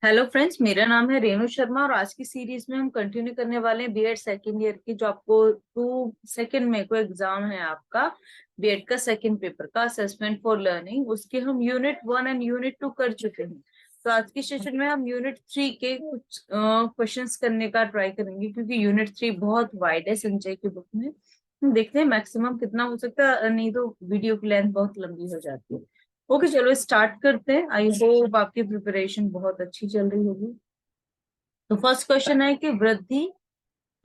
Hello friends, मेरा नाम है रेणु शर्मा और आज की सीरीज में हम कंटिन्यू करने वाले हैं बीएड सेकेंड ईयर की, जो आपको 2 को एग्जाम है आपका बीएड का सेकेंड पेपर का असेसमेंट फॉर लर्निंग। उसके हम यूनिट 1 एंड यूनिट 2 कर चुके हैं। तो आज की सेशन में हम यूनिट 3 के कुछ क्वेश्चंस करने का ट्राई करेंगे, क्योंकि यूनिट 3 बहुत वाइड है संजय की बुक में। हम देखते हैं मैक्सिमम कितना हो सकता है, नहीं तो वीडियो की लेंथ बहुत लंबी हो जाती है। ओके, चलो स्टार्ट करते हैं। आई होप आपकी प्रिपरेशन बहुत अच्छी चल रही होगी। तो फर्स्ट क्वेश्चन है कि वृद्धि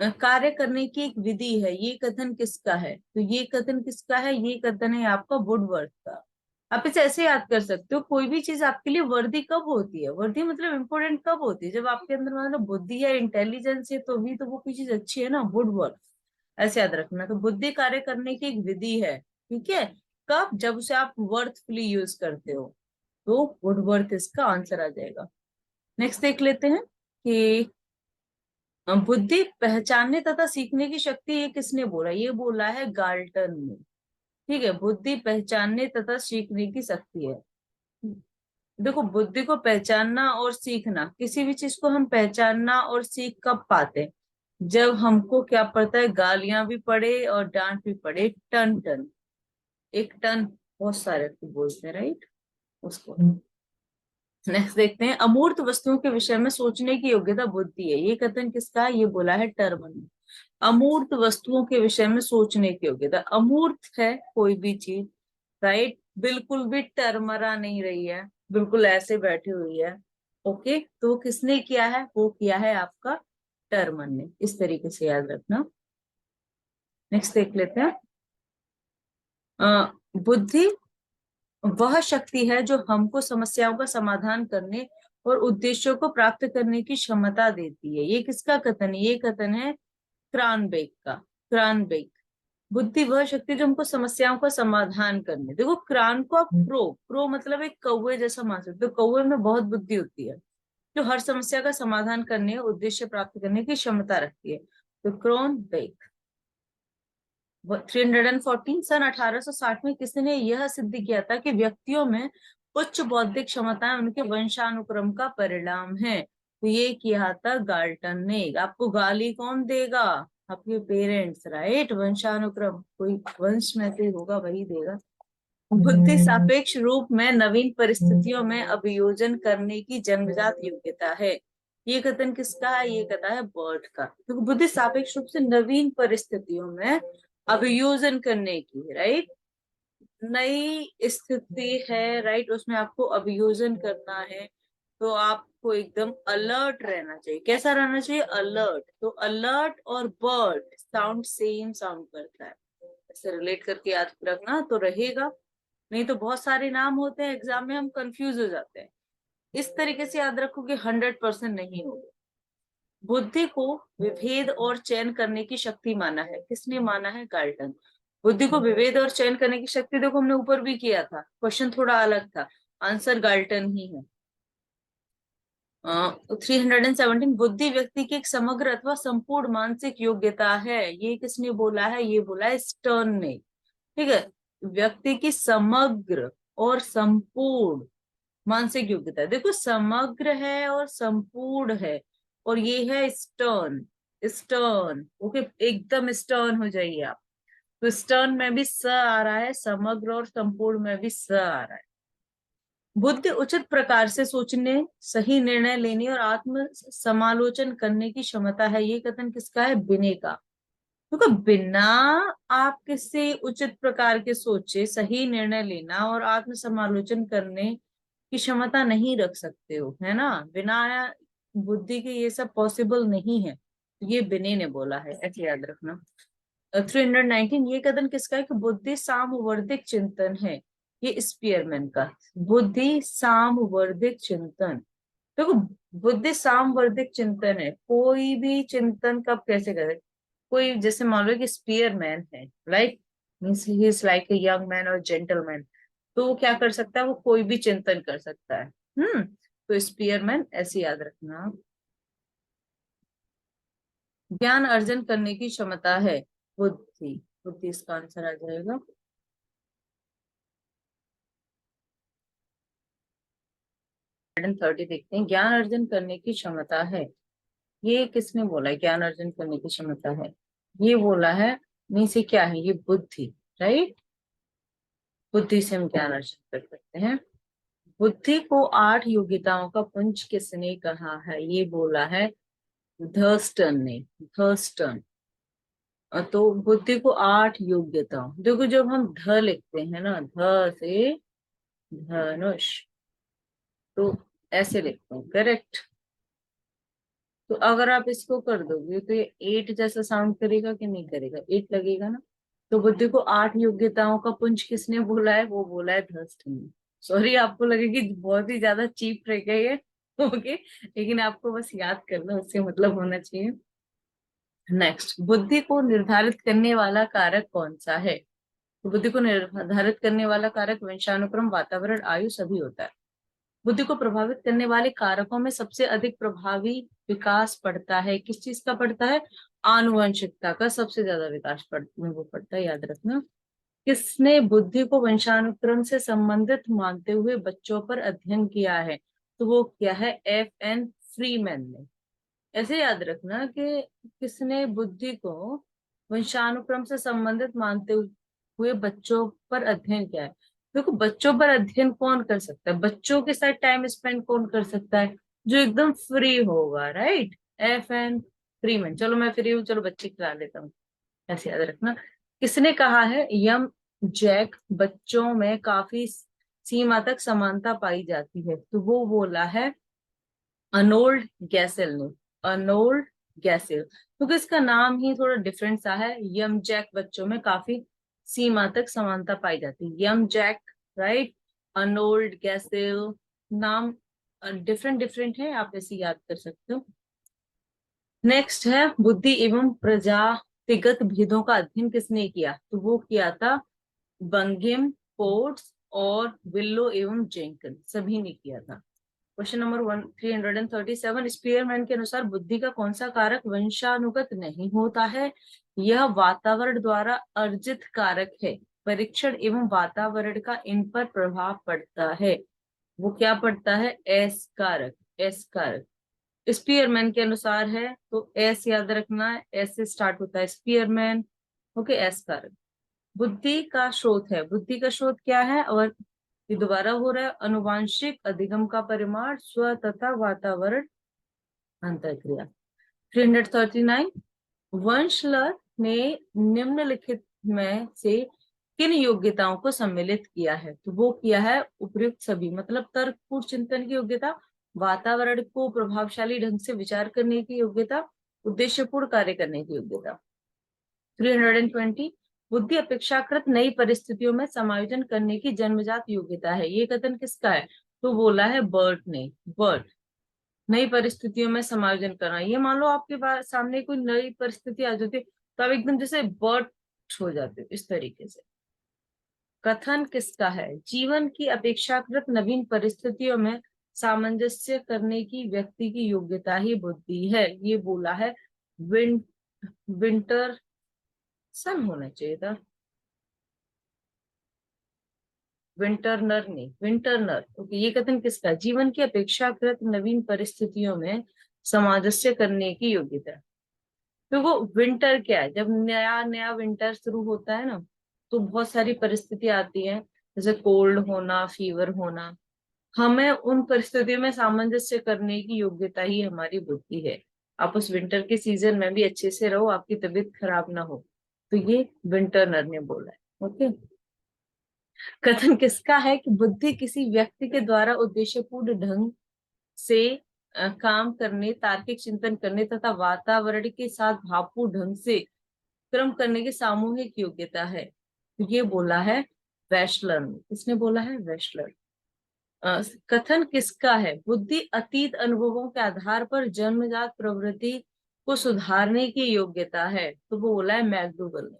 कार्य करने की एक विधि है, ये कथन किसका है? तो ये कथन किसका है? ये कथन है आपका वुडवर्थ का। आप इसे ऐसे याद कर सकते हो, कोई भी चीज आपके लिए वर्दी कब होती है, वर्दी मतलब इंपोर्टेंट कब होती है? जब आपके अंदर मतलब बुद्धि है, इंटेलिजेंस है, तो भी तो वो कोई चीज अच्छी है ना, वुडवर्थ। ऐसे याद रखना। तो बुद्धि कार्य करने की एक विधि है, ठीक है। कब? जब उसे आप वर्थफुली यूज करते हो। तो वुडवर्थ इसका आंसर आ जाएगा। नेक्स्ट देख लेते हैं कि बुद्धि पहचानने तथा सीखने की शक्ति, ये किसने बोला? ये बोला है गाल्टन ने। ठीक है, बुद्धि पहचानने तथा सीखने की शक्ति है। देखो, बुद्धि को पहचानना और सीखना, किसी भी चीज को हम पहचानना और सीख कब पाते हैं? जब हमको क्या पड़ता है, गालियां भी पड़े और डांट भी पड़े। टन टन, एक टन बहुत सारे को बोलते हैं, राइट, उसको। नेक्स्ट देखते हैं, अमूर्त वस्तुओं के विषय में सोचने की योग्यता बुद्धि है, ये कथन किसका है? ये बोला है टर्मन ने। अमूर्त वस्तुओं के विषय में सोचने की योग्यता, अमूर्त है कोई भी चीज, राइट, बिल्कुल भी टरमरा नहीं रही है, बिल्कुल ऐसे बैठी हुई है। ओके, तो वो किसने किया है? वो किया है आपका टर्मन ने। इस तरीके से याद रखना। नेक्स्ट देख लेते हैं। बुद्धि वह शक्ति है जो हमको समस्याओं का समाधान करने और उद्देश्यों को प्राप्त करने की क्षमता देती है, ये किसका कथन है? ये कथन है क्रानबेक का। क्रानबेक। बुद्धि वह शक्ति जो हमको समस्याओं का समाधान करने, देखो क्रान को आप क्रो, क्रो मतलब एक कौवे जैसा मान सकते हो, कौवे में बहुत बुद्धि होती है, जो हर समस्या का समाधान करने और उद्देश्य प्राप्त करने की क्षमता रखती है। तो क्रोन बेक। 314, सन 1860 में किसने यह सिद्ध किया था कि व्यक्तियों में उच्च बौद्धिक क्षमताएं उनके वंशानुक्रम का परिणाम है? तो ये किया था गाल्टन ने। आपको गाली कौन देगा? आपके पेरेंट्स, राइट। वंशानुक्रम, कोई वंश में से होगा वही देगा। बुद्धि सापेक्ष रूप में नवीन परिस्थितियों में अभियोजन करने की जन्मजात योग्यता है, ये कथन किसका है? ये कथन है बर्ट का। तो बुद्धि सापेक्ष रूप से नवीन परिस्थितियों में अभियोजन करने की, राइट, नई स्थिति है, राइट, उसमें आपको अभियोजन करना है। तो आपको एकदम अलर्ट रहना चाहिए। कैसा रहना चाहिए? अलर्ट। तो अलर्ट और बर्ट साउंड सेम साउंड करता है, ऐसे रिलेट करके याद रखना तो रहेगा। नहीं तो बहुत सारे नाम होते हैं एग्जाम में, हम कंफ्यूज हो जाते हैं। इस तरीके से याद रखो कि 100% नहीं होगा। बुद्धि को विभेद और चयन करने की शक्ति माना है, किसने माना है? गाल्टन। बुद्धि को विभेद और चयन करने की शक्ति, देखो हमने ऊपर भी किया था, क्वेश्चन थोड़ा अलग था, आंसर गाल्टन ही है। 317, बुद्धि व्यक्ति की एक समग्र अथवा संपूर्ण मानसिक योग्यता है, ये किसने बोला है? ये बोला है स्टर्न ने। ठीक है, व्यक्ति की समग्र और संपूर्ण मानसिक योग्यता, देखो समग्र है और संपूर्ण है, और ये है स्टर्न। स्टर्न, ओके, एकदम स्टर्न हो जाइए आप। तो स्टर्न में भी स आ रहा है, समग्र और संपूर्ण में भी स आ रहा है। बुद्धि उचित प्रकार से सोचने, सही निर्णय लेने और आत्म समालोचन करने की क्षमता है, ये कथन किसका है? बिने का। क्योंकि बिना आप किसी उचित प्रकार के सोचे सही निर्णय लेना और आत्म समालोचन करने की क्षमता नहीं रख सकते हो, है ना। बिना बुद्धि के ये सब पॉसिबल नहीं है। ये बिने ने बोला है, ऐसे याद रखना। 319, ये कथन किसका है? कि बुद्धि सामवर्धिक चिंतन है, ये स्पीयरमैन का। बुद्धि सामवर्धिक चिंतन, देखो बुद्धि सामवर्धिक चिंतन है, कोई भी चिंतन कब कैसे करे? कोई जैसे मान लो कि स्पीयरमैन है, like means he is like a young man और जेंटलमैन, तो वो क्या कर सकता है? वो कोई भी चिंतन कर सकता है। तो स्पीयरमैन, ऐसे याद रखना। ज्ञान अर्जन करने की क्षमता है बुद्धि, बुद्धि इसका आंसर आ जाएगा। 330 देखते हैं। ज्ञान अर्जन करने की क्षमता है, ये किसने बोला है ज्ञान अर्जन करने की क्षमता है? ये बोला है, नहीं से क्या है ये? बुद्धि, राइट। बुद्धि से हम ज्ञान अर्जन कर सकते हैं। बुद्धि को 8 योग्यताओं का पुंज किसने कहा है? ये बोला है थर्स्टन ने, थर्स्टन। तो बुद्धि को 8 योग्यताओं, देखो जब हम ध लिखते हैं ना, ध से धनुष, तो ऐसे लिखते हैं, करेक्ट। तो अगर आप इसको कर दोगे तो ये 8 जैसा साउंड करेगा कि नहीं करेगा? 8 लगेगा ना। तो बुद्धि को 8 योग्यताओं का पुंज किसने बोला है? वो बोला है थर्स्टन ने। सॉरी, आपको लगेगी बहुत ही ज्यादा चीप रह गई है, ओके, लेकिन आपको बस याद करना, उससे मतलब होना चाहिए। नेक्स्ट, बुद्धि को निर्धारित करने वाला कारक कौन सा है? तो बुद्धि को निर्धारित करने वाला कारक वंशानुक्रम, वातावरण, आयु सभी होता है। बुद्धि को प्रभावित करने वाले कारकों में सबसे अधिक प्रभावी विकास पड़ता है, किस चीज का पड़ता है? आनुवंशिकता का सबसे ज्यादा विकास वो पड़ता है, याद रखना। किसने बुद्धि को वंशानुक्रम से संबंधित मानते हुए बच्चों पर अध्ययन किया है? तो वो क्या है? F.N. फ्रीमैन ने। ऐसे याद रखना कि किसने बुद्धि को वंशानुक्रम से संबंधित मानते हुए बच्चों पर अध्ययन किया है। देखो बच्चों पर अध्ययन कौन कर सकता है? बच्चों के साथ टाइम स्पेंड कौन कर सकता है? जो एकदम फ्री होगा, राइट। F.N. फ्रीमैन। चलो मैं फ्री हूँ, चलो बच्चे खिला लेता हूँ, ऐसे याद रखना। किसने कहा है यम जैक बच्चों में काफी सीमा तक समानता पाई जाती है? तो वो बोला है अनोल्ड गैसेल ने, अनोल्ड गैसेल। क्योंकि इसका नाम ही थोड़ा डिफरेंट सा है। यम जैक बच्चों में काफी सीमा तक समानता पाई जाती है, यम जैक, राइट। अनोल्ड गैसेल, नाम डिफरेंट डिफरेंट है, आप ऐसे याद कर सकते हो। नेक्स्ट है बुद्धि एवं प्रजातिगत भेदों का अध्ययन किसने किया? तो वो किया था बंगिम, पोर्ट्स और विल्लो एवं जेंकन, सभी ने किया था। क्वेश्चन नंबर 337, स्पीयरमैन के अनुसार बुद्धि का कौन सा कारक वंशानुगत नहीं होता है? यह वातावरण द्वारा अर्जित कारक है। परीक्षण एवं वातावरण का इन पर प्रभाव पड़ता है। वो क्या पड़ता है? एस कारक, एस कारक। स्पीयरमैन के अनुसार है तो एस याद रखना है, एस से स्टार्ट होता है स्पीयरमैन, ओके, एस कारक। बुद्धि का स्रोत है, बुद्धि का स्रोत क्या है? और ये दोबारा हो रहा है, अनुवांशिक अधिगम का परिमाण, स्व तथा वातावरण अंतःक्रिया। 339, वंशलर ने निम्नलिखित में से किन योग्यताओं को सम्मिलित किया है? तो वो किया है उपयुक्त सभी, मतलब तर्कपूर्ण चिंतन की योग्यता, वातावरण को प्रभावशाली ढंग से विचार करने की योग्यता, उद्देश्यपूर्ण कार्य करने की योग्यता। 320, बुद्धि अपेक्षाकृत नई परिस्थितियों में समायोजन करने की जन्मजात योग्यता है। ये कथन किसका है? तो बोला है बर्ट ने, बर्ट। नई परिस्थितियों में समायोजन करना, ये मान लो आपके पास सामने कोई नई परिस्थिति आ जाती है तो आप एकदम जैसे बर्ट हो जाते हो, इस तरीके से। कथन किसका है? जीवन की अपेक्षाकृत नवीन परिस्थितियों में सामंजस्य करने की व्यक्ति की योग्यता ही बुद्धि है। ये बोला है विंटर सन होना चाहिए था, विंटरनर ने, विंटरनर, ओके। ये कथन किसका? जीवन की अपेक्षाकृत नवीन परिस्थितियों में सामंजस्य करने की योग्यता। तो वो विंटर क्या है? जब नया नया विंटर शुरू होता है ना, तो बहुत सारी परिस्थिति आती है, जैसे कोल्ड होना, फीवर होना। हमें उन परिस्थितियों में सामंजस्य करने की योग्यता ही हमारी बुद्धि है। आप उस विंटर के सीजन में भी अच्छे से रहो, आपकी तबीयत खराब ना हो। तो ये विंटरनर ने बोला है, ओके। कथन किसका है कि बुद्धि किसी व्यक्ति के द्वारा उद्देश्यपूर्ण ढंग से काम करने, तार्किक चिंतन करने तथा वातावरण के साथ भावपूर्ण ढंग से क्रम करने की सामूहिक योग्यता है? तो ये बोला है वेशलर ने। किसने बोला है? वेशलर। कथन किसका है? बुद्धि अतीत अनुभवों के आधार पर जन्मजात प्रवृत्ति को सुधारने की योग्यता है। तो वो बोला है मैकडूगल ने।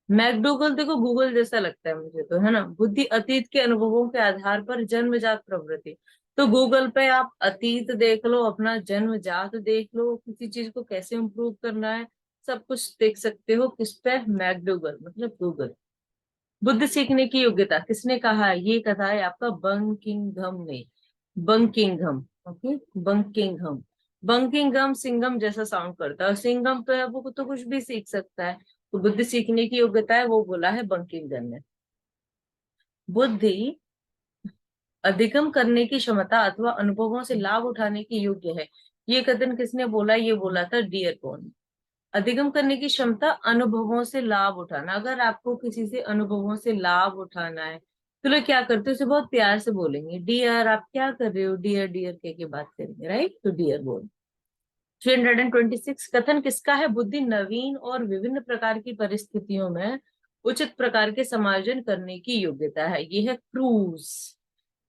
मैकडूगल देखो गूगल जैसा लगता है मुझे तो, है ना। बुद्धि अतीत के अनुभवों के आधार पर जन्मजात प्रवृत्ति, तो गूगल पे आप अतीत देख लो, अपना जन्मजात देख लो, किसी चीज को कैसे इम्प्रूव करना है, सब कुछ देख सकते हो। किस पे? मैकडूगल, मतलब गूगल। बुद्धि सीखने की योग्यता किसने कहा है? ये कथा है आपका बंकिंघम ने। बंकिंघम। ओके, बंकिंघम। बंकिंघम सिंघम जैसा साउंड करता है, और सिंघम तो है वो तो कुछ भी सीख सकता है, तो बुद्धि सीखने की योग्यता है, वो बोला है बंकिंघम ने। बुद्धि अधिगम करने की क्षमता अथवा अनुभवों से लाभ उठाने की योग्य है। ये कथन किसने बोला? ये बोला था डियरबॉर्न। अधिगम करने की क्षमता, अनुभवों से लाभ उठाना। अगर आपको किसी से अनुभवों से लाभ उठाना है तो लोग क्या करते हैं, उसे बहुत प्यार से बोलेंगे, डियर आप क्या कर रहे हो, डियर डियर कह के बात करेंगे, राइट, तो डियर बोल। 326 कथन किसका है? बुद्धि नवीन और विभिन्न प्रकार की परिस्थितियों में उचित प्रकार के समायोजन करने की योग्यता है। ये है क्रूज।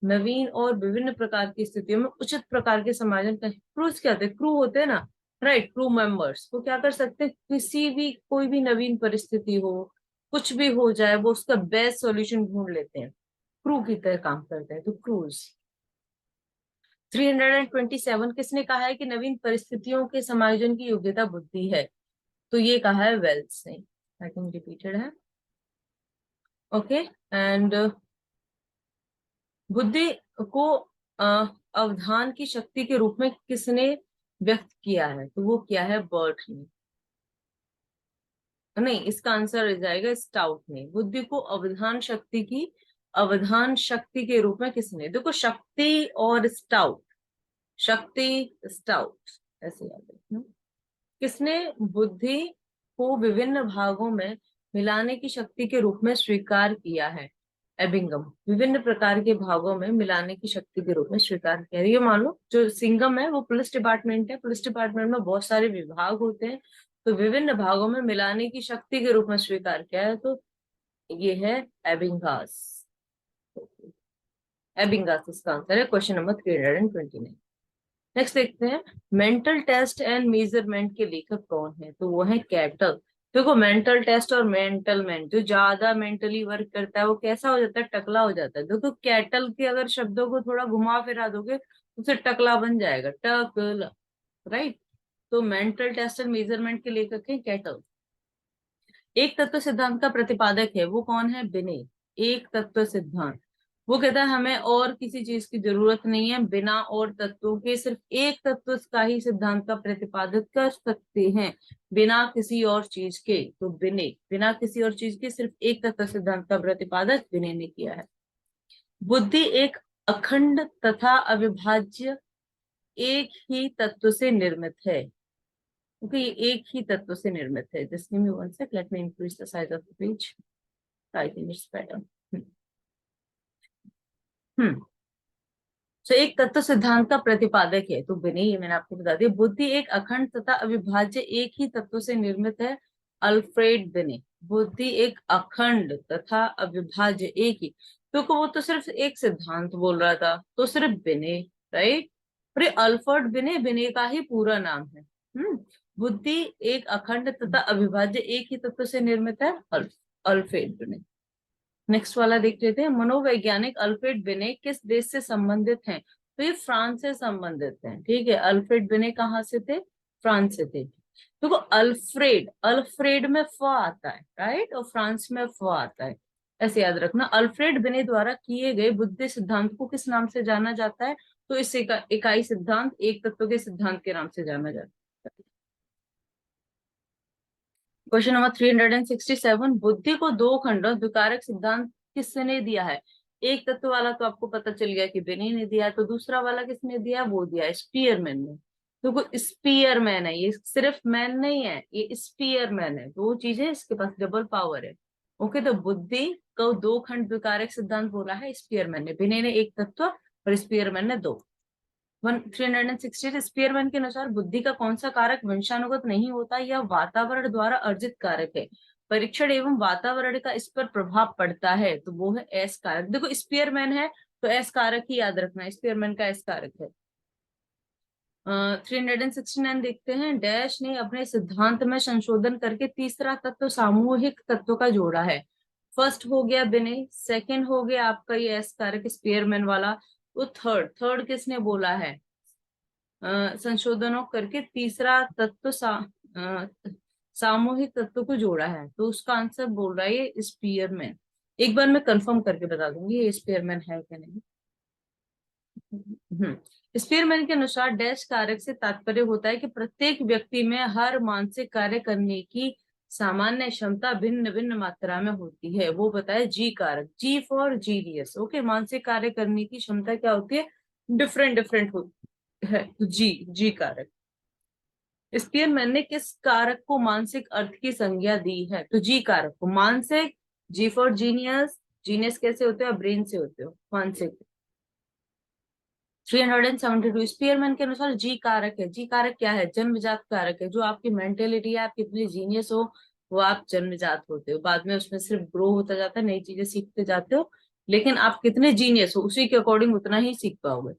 नवीन और विभिन्न प्रकार की स्थितियों में उचित प्रकार के समायोजन कर, क्रूज क्या होते हैं? क्रू होते हैं ना, राइट, क्रू मेंबर्स वो क्या कर सकते हैं, किसी भी कोई भी नवीन परिस्थिति हो, कुछ भी हो जाए, वो उसका बेस्ट सॉल्यूशन ढूंढ लेते हैं, क्रू की तरह काम करते हैं, तो क्रूज। 327 किसने कहा है कि नवीन परिस्थितियों के समायोजन की योग्यता बुद्धि है? तो ये कहा है वेल्स ने। आई थिंक रिपीटेड है। ओके, एंड बुद्धि को अवधान की शक्ति के रूप में किसने व्यक्त किया है? तो वो किया है बर्ट ने। नहीं, इसका आंसर हो जाएगा स्टाउट ने। बुद्धि को अवधान शक्ति के रूप में किसने? देखो, शक्ति और स्टाउट, शक्ति स्टाउट, ऐसे याद रखना। किसने बुद्धि को विभिन्न भागों में मिलाने की शक्ति के रूप में स्वीकार किया है? एबिंगम। विभिन्न प्रकार के भागों में मिलाने की शक्ति के रूप में स्वीकार किया है। ये मान लो जो सिंगम है वो पुलिस डिपार्टमेंट है, पुलिस डिपार्टमेंट में बहुत सारे विभाग होते हैं, तो विभिन्न भागों में मिलाने की शक्ति के रूप में स्वीकार किया है, तो ये है एबिंगास। एबिंगास इसका आंसर है, क्वेश्चन नंबर 329। नेक्स्ट देखते हैं, मेंटल टेस्ट एंड मेजरमेंट के लेखक कौन है? तो वो है कैटल। देखो, मेंटल टेस्ट और मेंटल मैन, जो ज्यादा मेंटली वर्क करता है वो कैसा हो जाता है? टकला हो जाता है। देखो, कैटल के अगर शब्दों को थोड़ा घुमा फिरा दोगे तो उसे टकला बन जाएगा, टकला, राइट। तो मेंटल टेस्ट एंड मेजरमेंट के लेखक है कैटल। एक तत्व सिद्धांत का प्रतिपादक है, वो कौन है? बिने। एक तत्व सिद्धांत, वो कहता है हमें और किसी चीज की जरूरत नहीं है, बिना और तत्वों के सिर्फ एक तत्व का ही सिद्धांत का प्रतिपादक कर सकते हैं, बिना किसी और चीज के। तो बिने, बिना किसी और चीज के सिर्फ एक तत्व सिद्धांत का प्रतिपादक बिने ने किया है। बुद्धि एक अखंड तथा अविभाज्य एक ही तत्व से निर्मित है, क्योंकि ये एक ही तत्व से निर्मित है। Just give me one sec, let me increase the size of the page. I think it's better. Hmm तो एक तत्व सिद्धांत का प्रतिपादक है तो बिने, ये मैंने आपको बता दिया। बुद्धि एक अखंड तथा अविभाज्य एक ही तत्व से निर्मित है, अल्फ्रेड बिने। बुद्धि एक अखंड तथा अविभाज्य एक ही, क्योंकि वो तो सिर्फ एक सिद्धांत बोल रहा था, तो सिर्फ बिने, राइट। और ये अल्फ्रेड बिने, बिने का ही पूरा नाम है। बुद्धि एक अखंड तथा अविभाज्य एक ही तत्व से निर्मित है, अल्फ्रेड बिने। नेक्स्ट वाला देख लेते हैं, मनोवैज्ञानिक अल्फ्रेड बिने किस देश से संबंधित हैं? तो ये फ्रांस से संबंधित हैं, ठीक है। अल्फ्रेड बिने कहाँ से थे? फ्रांस से थे। देखो, अल्फ्रेड, अल्फ्रेड में फ आता है, राइट, और फ्रांस में फ आता है, ऐसे याद रखना। अल्फ्रेड बिने द्वारा किए गए बुद्धि सिद्धांत को किस नाम से जाना जाता है? तो इस इकाई सिद्धांत, एक तत्व के सिद्धांत के नाम से जाना जाता है। क्वेश्चन नंबर 367, बुद्धि को दो खंडों द्विकारक सिद्धांत किसने दिया है? एक तत्व वाला तो आपको पता चल गया कि बिने ने दिया, तो दूसरा वाला किसने दिया? वो दिया स्पीयरमैन ने। तो कोई स्पीयरमैन है, ये सिर्फ मैन नहीं है, ये स्पीयरमैन है, दो चीजें, इसके पास डबल पावर है। ओके, तो बुद्धि को दो खंड द्विकारक सिद्धांत बोला है स्पीयरमैन ने, बिने ने एक तत्व और स्पीयरमैन ने दो। 360 स्पीयरमैन के अनुसार बुद्धि का कौन सा कारक वंशानुगत नहीं होता, यह वातावरण द्वारा अर्जित कारक है, परीक्षण एवं वातावरण का इस पर प्रभाव पड़ता है, तो वो है एस कारक। देखो, स्पीयरमैन है तो एस कारक ही याद रखना, स्पीयरमैन का एस कारक है। 369 देखते हैं, डैश ने अपने सिद्धांत में संशोधन करके तीसरा तत्व सामूहिक तत्व का जोड़ा है। फर्स्ट हो गया बिने, सेकंड हो गया आपका ये एस कारक स्पीयरमैन वाला, तो थर्ड, थर्ड किसने बोला है? संशोधनों करके तीसरा तत्व अ, सामूहिक तत्व को जोड़ा है, तो उसका आंसर बोल रहा है ये स्पीयरमैन। एक बार मैं कंफर्म करके बता दूंगी ये स्पीयरमैन है कि नहीं। स्पीयरमैन के अनुसार डैश कारक से तात्पर्य होता है कि प्रत्येक व्यक्ति में हर मानसिक कार्य करने की सामान्य क्षमता भिन्न भिन्न मात्रा में होती है। वो बताए जी कारक, जी फॉर जीनियस। ओके, मानसिक कार्य करने की क्षमता क्या होती है, डिफरेंट डिफरेंट होती है। तो जी कारक। स्पीयरमैन ने किस कारक को मानसिक अर्थ की संज्ञा दी है, तो जी कारक को मानसिक। जी फॉर जीनियस, जीनियस कैसे होते हो, ब्रेन से होते हो, मानसिक। 372 स्पीयरमैन के अनुसार जी कारक है। जी कारक क्या है, जन्मजात कारक है। जो आपकी मेंटेलिटी है, आप कितनी जीनियस हो, वो आप जन्मजात होते हो। बाद में उसमें सिर्फ ग्रो होता जाता है, नई चीजें सीखते जाते हो, लेकिन आप कितने जीनियस हो उसी के अकॉर्डिंग उतना ही सीख पाओगे।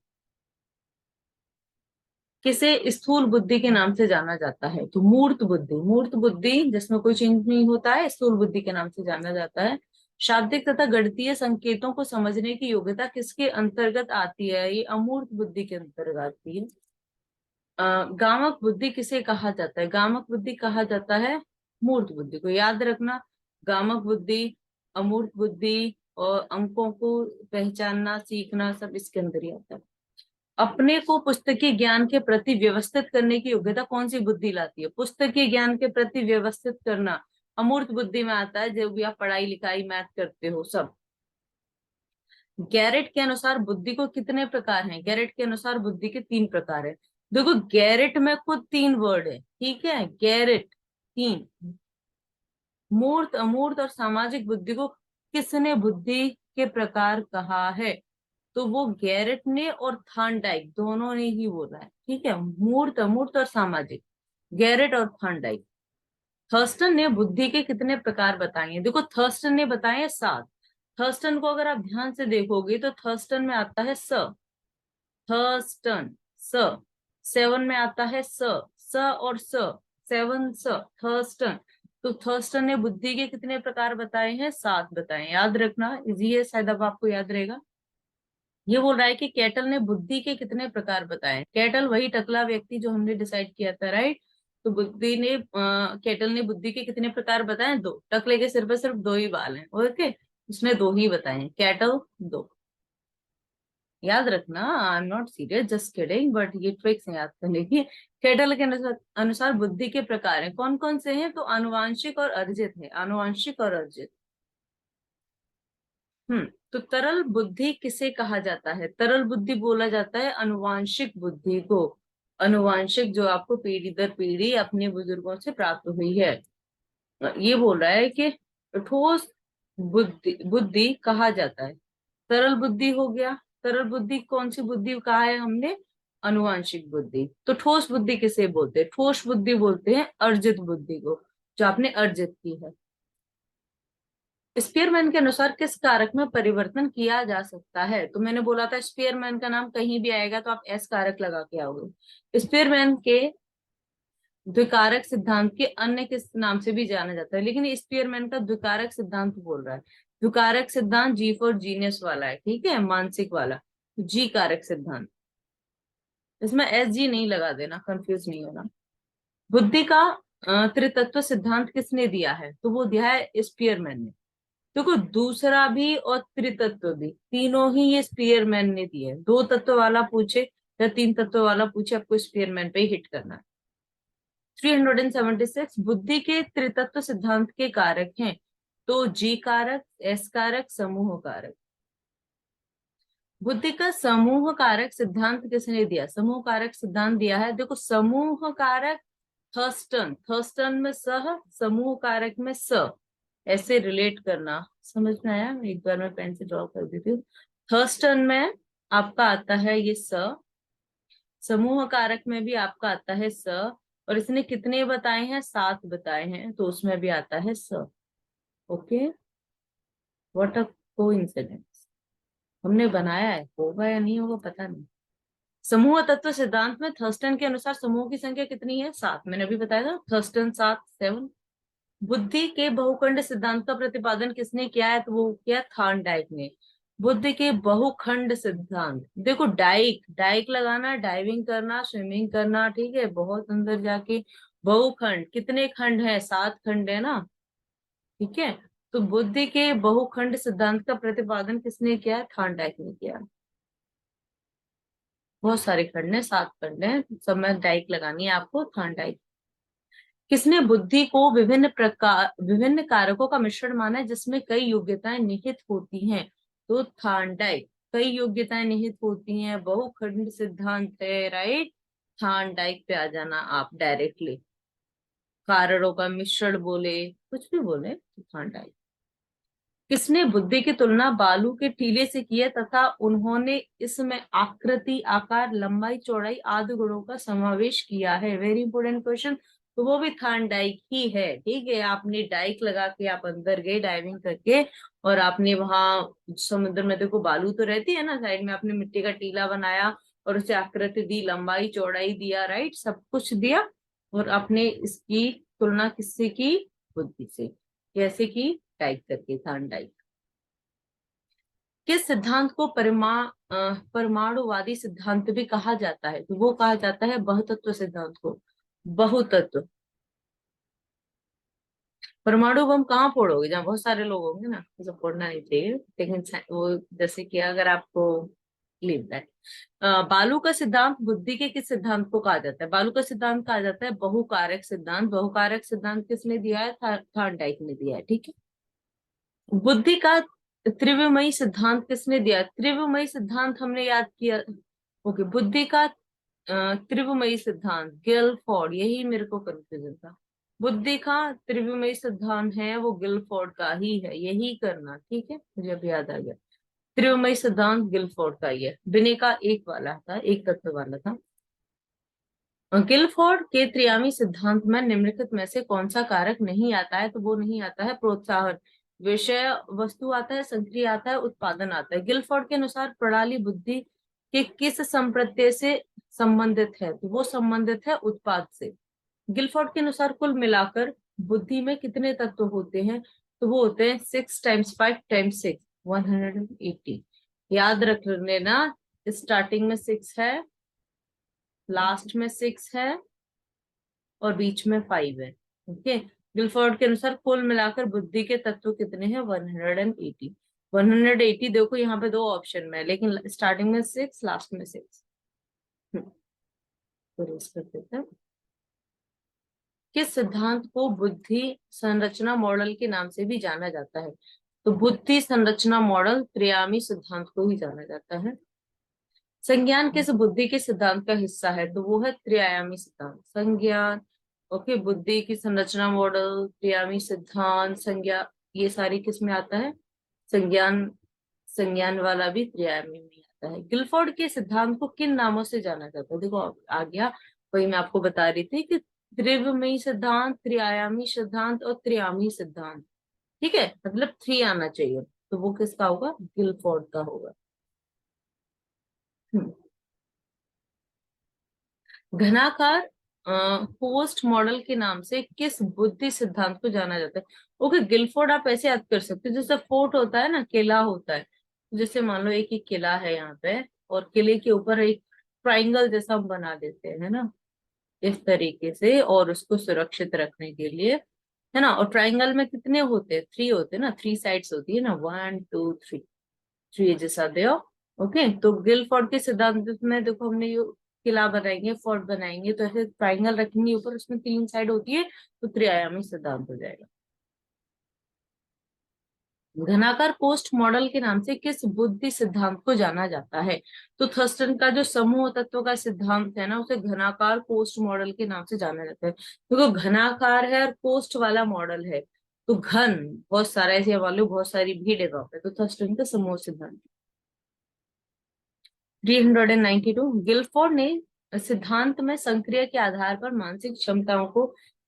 किसे स्थूल बुद्धि के नाम से जाना जाता है, तो मूर्त बुद्धि। मूर्त बुद्धि जिसमें कोई चेंज नहीं होता है, स्थूल बुद्धि के नाम से जाना जाता है। शाब्दिक तथा गणितीय संकेतों को समझने की योग्यता किसके अंतर्गत आती है, ये अमूर्त बुद्धि के अंतर्गत आती है। गामक बुद्धि किसे कहा जाता है, गामक बुद्धि कहा जाता है मूर्त बुद्धि को। याद रखना, गामक बुद्धि, अमूर्त बुद्धि और अंकों को पहचानना सीखना सब इसके अंदर ही आता है। अपने को पुस्तकीय ज्ञान के प्रति व्यवस्थित करने की योग्यता कौन सी बुद्धि लाती है, पुस्तकीय ज्ञान के प्रति व्यवस्थित करना अमूर्त बुद्धि में आता है, जब भी आप पढ़ाई लिखाई मैथ करते हो सब। गैरेट के अनुसार बुद्धि को कितने प्रकार हैं, गैरेट के अनुसार बुद्धि के 3 प्रकार है। देखो गैरेट में खुद 3 वर्ड है, ठीक है, गैरेट 3। मूर्त, अमूर्त और सामाजिक बुद्धि को किसने बुद्धि के प्रकार कहा है, तो वो गैरेट ने और थार्नडाइक दोनों ने ही बोला है, ठीक है। मूर्त, अमूर्त और सामाजिक, गैरेट और थार्नडाइक। थर्स्टन ने बुद्धि के कितने प्रकार बताए हैं, देखो थर्स्टन ने बताए हैं 7। थर्स्टन को अगर आप ध्यान से देखोगे तो थर्स्टन में आता है स, थर्स्टन स। 7 में आता है स और स, 7 स, थर्स्टन। तो थर्स्टन ने बुद्धि के कितने प्रकार बताए हैं, 7 बताए हैं। याद रखना, इजी है, शायद अब आपको याद रहेगा। ये बोल रहा है कि कैटल ने बुद्धि के कितने प्रकार बताए। कैटल वही टकला व्यक्ति जो हमने डिसाइड किया था, राइट। तो बुद्धि ने कैटल ने बुद्धि के कितने प्रकार बताए, 2। टकले के सिर पर सिर्फ 2 ही बाल हैं, ओके, उसने 2 ही बताए हैं, कैटल 2। याद रखना, I am not serious, just kidding, but ये ट्रिक्स हैं याद करने की। कैटल के अनुसार बुद्धि के प्रकार हैं, कौन कौन से हैं, तो आनुवांशिक और अर्जित है, आनुवांशिक और अर्जित। तो तरल बुद्धि किसे कहा जाता है, तरल बुद्धि बोला जाता है आनुवांशिक बुद्धि को। आनुवांशिक जो आपको पीढ़ी दर पीढ़ी अपने बुजुर्गों से प्राप्त हुई है। ये बोल रहा है कि ठोस बुद्धि बुद्धि कहा जाता है, तरल बुद्धि हो गया। तरल बुद्धि कौन सी बुद्धि कहा है हमने, आनुवांशिक बुद्धि। तो ठोस बुद्धि किसे बोलते हैं, ठोस बुद्धि बोलते हैं अर्जित बुद्धि को, जो आपने अर्जित की है। स्पीयरमैन के अनुसार किस कारक में परिवर्तन किया जा सकता है, तो मैंने बोला था स्पीयरमैन का नाम कहीं भी आएगा तो आप एस कारक लगा के आओगे। स्पीयरमैन के द्विकारक सिद्धांत के अन्य किस नाम से भी जाना जाता है, लेकिन स्पीयरमैन का द्विकारक सिद्धांत बोल रहा है। द्विकारक सिद्धांत जी फॉर जीनियस वाला है, ठीक है, मानसिक वाला। जी कारक सिद्धांत, इसमें एस जी नहीं लगा देना, कंफ्यूज नहीं होना। बुद्धि का त्रितत्व सिद्धांत किसने दिया है, तो वो दिया है स्पीयरमैन ने। देखो दूसरा भी और त्रितत्व भी, तीनों ही ये स्पीयरमैन ने दिए। 2 तत्व वाला पूछे या 3 तत्व वाला पूछे, आपको स्पीयरमैन पे ही हिट करना है। 376 बुद्धि के त्रितत्व सिद्धांत के कारक हैं, तो जी कारक, एस कारक, समूह कारक। बुद्धि का समूह कारक सिद्धांत किसने दिया, समूह कारक सिद्धांत दिया है, देखो समूह कारक थर्स्टन, थर्स्टन में सह, समूह कारक में स, ऐसे रिलेट करना। समझ में आया, एक बार मैं पेन से ड्रॉ कर देती हूँ। थर्स्टन में आपका आता है ये स, समूह कारक में भी आपका आता है स, और इसने कितने बताए हैं, 7 बताए हैं, तो उसमें भी आता है स। Okay, what a coincidence. हमने बनाया है, होगा या नहीं होगा पता नहीं। समूह तत्व सिद्धांत में थर्स्टन के अनुसार समूह की संख्या कितनी है, 7, मैंने अभी बताया था, थर्स्टन 7, 7। बुद्धि के बहुखंड सिद्धांत का प्रतिपादन किसने किया है, तो वो किया थार्नडाइक ने। बुद्धि के बहुखंड सिद्धांत, देखो डाइक, डाइक लगाना, डाइविंग करना, स्विमिंग करना, ठीक है, बहुत अंदर जाके। बहुखंड कितने खंड है, 7 खंड है ना, ठीक है। तो बुद्धि के बहुखंड सिद्धांत का प्रतिपादन किसने किया, थार्नडाइक ने किया। बहुत सारे खंड हैं, 7 खंड हैं, सब में डाइक लगानी है आपको, थॉर्नडाइक। किसने बुद्धि को विभिन्न कारकों का मिश्रण माना है जिसमें कई योग्यताएं निहित होती हैं? तो थॉर्नडाइक, कई योग्यताएं निहित होती हैं, बहुखंड सिद्धांत है, राइट। थॉर्नडाइक पे आ जाना आप डायरेक्टली, कारणों का मिश्रण बोले, कुछ भी बोले तो थॉर्नडाइक। किसने बुद्धि की तुलना बालू के टीले से की है तथा उन्होंने इसमें आकृति, आकार, लंबाई, चौड़ाई आदि गुणों का समावेश किया है? Very important question. तो वो भी थॉर्नडाइक ही है, ठीक है। आपने डाइक लगा के आप अंदर गए डाइविंग करके, और आपने वहां समुद्र में, देखो बालू तो रहती है ना साइड में, आपने मिट्टी का टीला बनाया और उसे आकृति दी, लंबाई चौड़ाई दिया, राइट, सब कुछ दिया, और आपने इसकी तुलना किससे की? बुद्धि से। कैसे की? टाइप करके, थॉर्नडाइक। किस सिद्धांत को परमाणुवादी सिद्धांत भी कहा जाता है? तो वो कहा जाता है बहुतत्व सिद्धांत को। बहुतत्व। परमाणु बम कहाँ फोड़ोगे? जहाँ बहुत सारे लोग होंगे ना, तो सब फोड़ना नहीं चाहिए, लेकिन वो जैसे कि अगर आपको लीव दैट। बालू का सिद्धांत बुद्धि के किस सिद्धांत को कहा जाता है? बालू का सिद्धांत कहा जाता है बहुकारक सिद्धांत। बहुकारक सिद्धांत किसने दिया है? थॉर्नडाइक ने दिया है, ठीक है। बुद्धि का त्रिविमयी सिद्धांत किसने दिया? त्रिविमयी सिद्धांत हमने याद किया। ओके, बुद्धि का त्रिविमयी सिद्धांत गिलफोर्ड, यही मेरे को कंफ्यूजन था। बुद्धि का त्रिविमयी सिद्धांत है वो गिलफोर्ड का ही है, यही करना, ठीक है, मुझे अब याद आ गया। त्रिविमयी सिद्धांत गिलफोर्ड का ही है। बिने का एक वाला था, एक तत्व वाला था। गिलफोर्ड के त्रियामी सिद्धांत में निम्नलिखित में से कौन सा कारक नहीं आता है? तो वो नहीं आता है प्रोत्साहन। विषय वस्तु आता है, संक्रिया आता है, उत्पादन आता है। गिलफोर्ड के अनुसार प्रणाली बुद्धि के किस संप्रत्यय से संबंधित है? तो वो संबंधित है उत्पाद से। गिलफोर्ड के अनुसार कुल मिलाकर बुद्धि में कितने तत्व होते हैं? तो वो होते हैं 6 × 5 × 6, 180। याद रख लेना, स्टार्टिंग में 6 है, लास्ट में 6 है, और बीच में 5 है, ओके। गिलफोर्ड के अनुसार कुल मिलाकर बुद्धि के तत्व कितने हैं? 180। 180 देखो यहाँ पे दो ऑप्शन में है, लेकिन स्टार्टिंग में 6, लास्ट में 6। तो इस कर देते हैं। किस सिद्धांत को बुद्धि संरचना मॉडल के नाम से भी जाना जाता है? तो बुद्धि संरचना मॉडल त्रियामी सिद्धांत को ही जाना जाता है। संज्ञान किस बुद्धि के सिद्धांत का हिस्सा है? तो वो है त्रिआयामी सिद्धांत। संज्ञान, ओके, बुद्धि की संरचना मॉडल, त्रिआयामी सिद्धांत, संज्ञा, ये सारी किस में आता है? संज्ञान। संज्ञान वाला भी त्रिआयामी में आता है। गिलफोर्ड के सिद्धांत को किन नामों से जाना जाता है? देखो आ गया, वही मैं आपको बता रही थी कि त्रिविमीय सिद्धांत, त्रिआयामी सिद्धांत और त्रियामी सिद्धांत, ठीक है, मतलब 3 आना चाहिए। तो वो किसका होगा? गिलफोर्ड का होगा। घनाकार पोस्ट मॉडल के नाम से किस बुद्धि सिद्धांत को जाना जाता है? ओके, गिलफोर्ड आप ऐसे याद कर सकते हो, जैसे फोर्ट होता है ना, किला होता है, जैसे मान लो एक ही किला है यहाँ पे, और किले के ऊपर एक ट्राइंगल जैसा हम बना देते हैं ना, इस तरीके से, और उसको सुरक्षित रखने के लिए, है ना। और ट्राइंगल में कितने होते हैं? 3 होते हैं ना, 3 साइड्स होती है ना, 1 2 3, 3 जैसा दे। ओके, तो गिलफोर्ड के सिद्धांत में देखो, हमने ये किला बनाएंगे, फोर्ट बनाएंगे, तो ऐसे ट्राइंगल रखेंगे ऊपर, उसमें 3 साइड होती है, तो त्रिआयामी सिद्धांत हो जाएगा। घनाकार पोस्ट मॉडल के नाम से किस बुद्धि सिद्धांत को जाना जाता है? तो थर्स्टन का जो समूह तत्व का सिद्धांत है ना, उसे घनाकार पोस्ट मॉडल के नाम से जाना जाता है। देखो, घनाकार है और पोस्ट वाला मॉडल है, तो घन बहुत सारा, ऐसे वाले बहुत सारी भीड़ है वहां पे, तो थर्स्टन का समूह सिद्धांत। 392, गिलफोर्ड ने सिद्धांत में संक्रिया के आधार पर मानसिक क्षमताओं को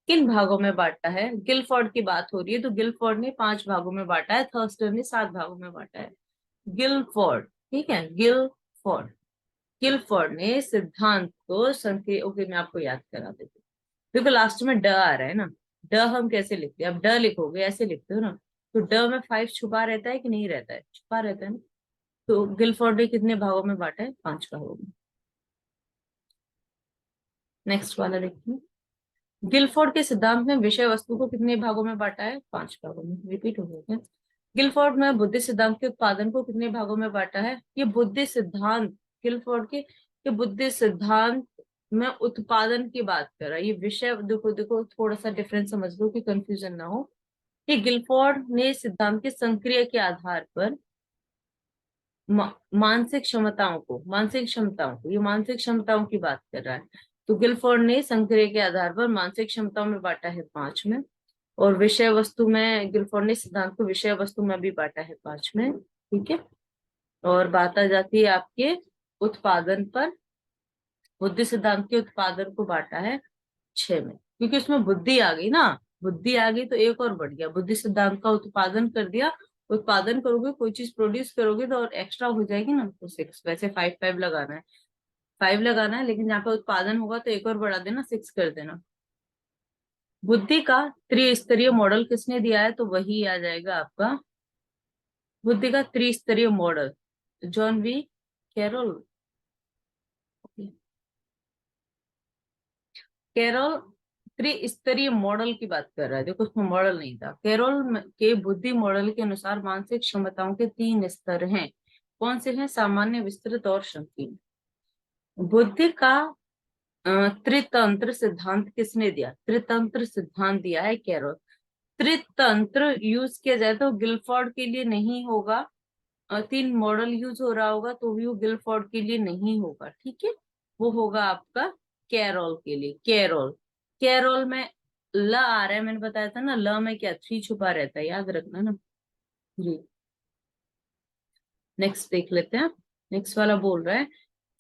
किन भागों में बांटा है? गिलफोर्ड की बात हो रही है, तो गिलफोर्ड ने 5 भागों में बांटा है, थर्स्टन ने 7 भागों में बांटा है। गिलफोर्ड, ठीक है, गिलफोर्ड। गिलफोर्ड ने सिद्धांत को संक्रिया, ओके, मैं आपको याद करा देती हूँ। देखो लास्ट में ड आ रहा है ना, ड हम कैसे लिखते हैं? अब ड लिखोगे ऐसे लिखते हो ना, तो ड में 5 छुपा रहता है कि नहीं रहता है? छुपा रहता है ना। तो गिलफोर्ड ने कितने भागों में बांटा है? 5 भागों में। नेक्स्ट वाला देखते हैं। गिलफोर्ड के सिद्धांत में विषय वस्तु को कितने भागों में बांटा है? 5 भागों में। रिपीट हो गया क्या? गिलफोर्ड में बुद्धि सिद्धांत के उत्पादन को कितने भागों में बांटा है? ये बुद्धि सिद्धांत गिलफोर्ड के कि बुद्धि सिद्धांत में उत्पादन की बात कर रहा है। ये विषय देखो देखो, थोड़ा सा डिफरेंस समझ लो कि कंफ्यूजन ना हो। कि गिलफोर्ड ने सिद्धांत के संक्रिय के आधार पर ये मानसिक क्षमताओं की बात कर रहा है। तो गिलफोर्ड ने संक्रिय के आधार पर मानसिक क्षमताओं में बांटा है 5 में, और विषय वस्तु में गिलफोर्ड ने सिद्धांत को विषय वस्तु में भी बांटा है 5 में। ठीक है। और बात आ जाती है आपके उत्पादन पर। बुद्धि सिद्धांत के उत्पादन को बांटा है 6 में, क्योंकि उसमें बुद्धि आ गई ना। बुद्धि आ गई तो एक और बढ़ गया। बुद्धि सिद्धांत का उत्पादन कर दिया। उत्पादन करोगे, कोई चीज प्रोड्यूस करोगे तो और एक्स्ट्रा हो जाएगी ना, तो 6। वैसे 5 5 लगाना है, 5 लगाना है, लेकिन यहाँ पे उत्पादन होगा तो एक और बढ़ा देना, 6 कर देना। बुद्धि का त्रिस्तरीय मॉडल किसने दिया है? तो वही आ जाएगा आपका बुद्धि का त्रिस्तरीय model, John V Carroll. Carroll त्रिस्तरीय मॉडल की बात कर रहा है। देखो उसमें मॉडल नहीं था। कैरोल के बुद्धि मॉडल के अनुसार मानसिक क्षमताओं के 3 स्तर हैं। कौन से हैं? सामान्य, विस्तृत और संकीर्ण। बुद्धि का त्रितंत्र सिद्धांत किसने दिया? त्रितंत्र सिद्धांत दिया है कैरोल। त्रितंत्र यूज किया जाए तो गिलफोर्ड के लिए नहीं होगा। 3 मॉडल यूज हो रहा होगा तो भी वो गिलफोर्ड के लिए नहीं होगा। ठीक है। वो होगा आपका कैरोल के लिए। कैरोल, कैरोल में ल आ रहा है, मैंने बताया था ना, ल में क्या 3 छुपा रहता है, याद रखना ना जी। नेक्स्ट देख लेते हैं। नेक्स्ट वाला बोल रहा है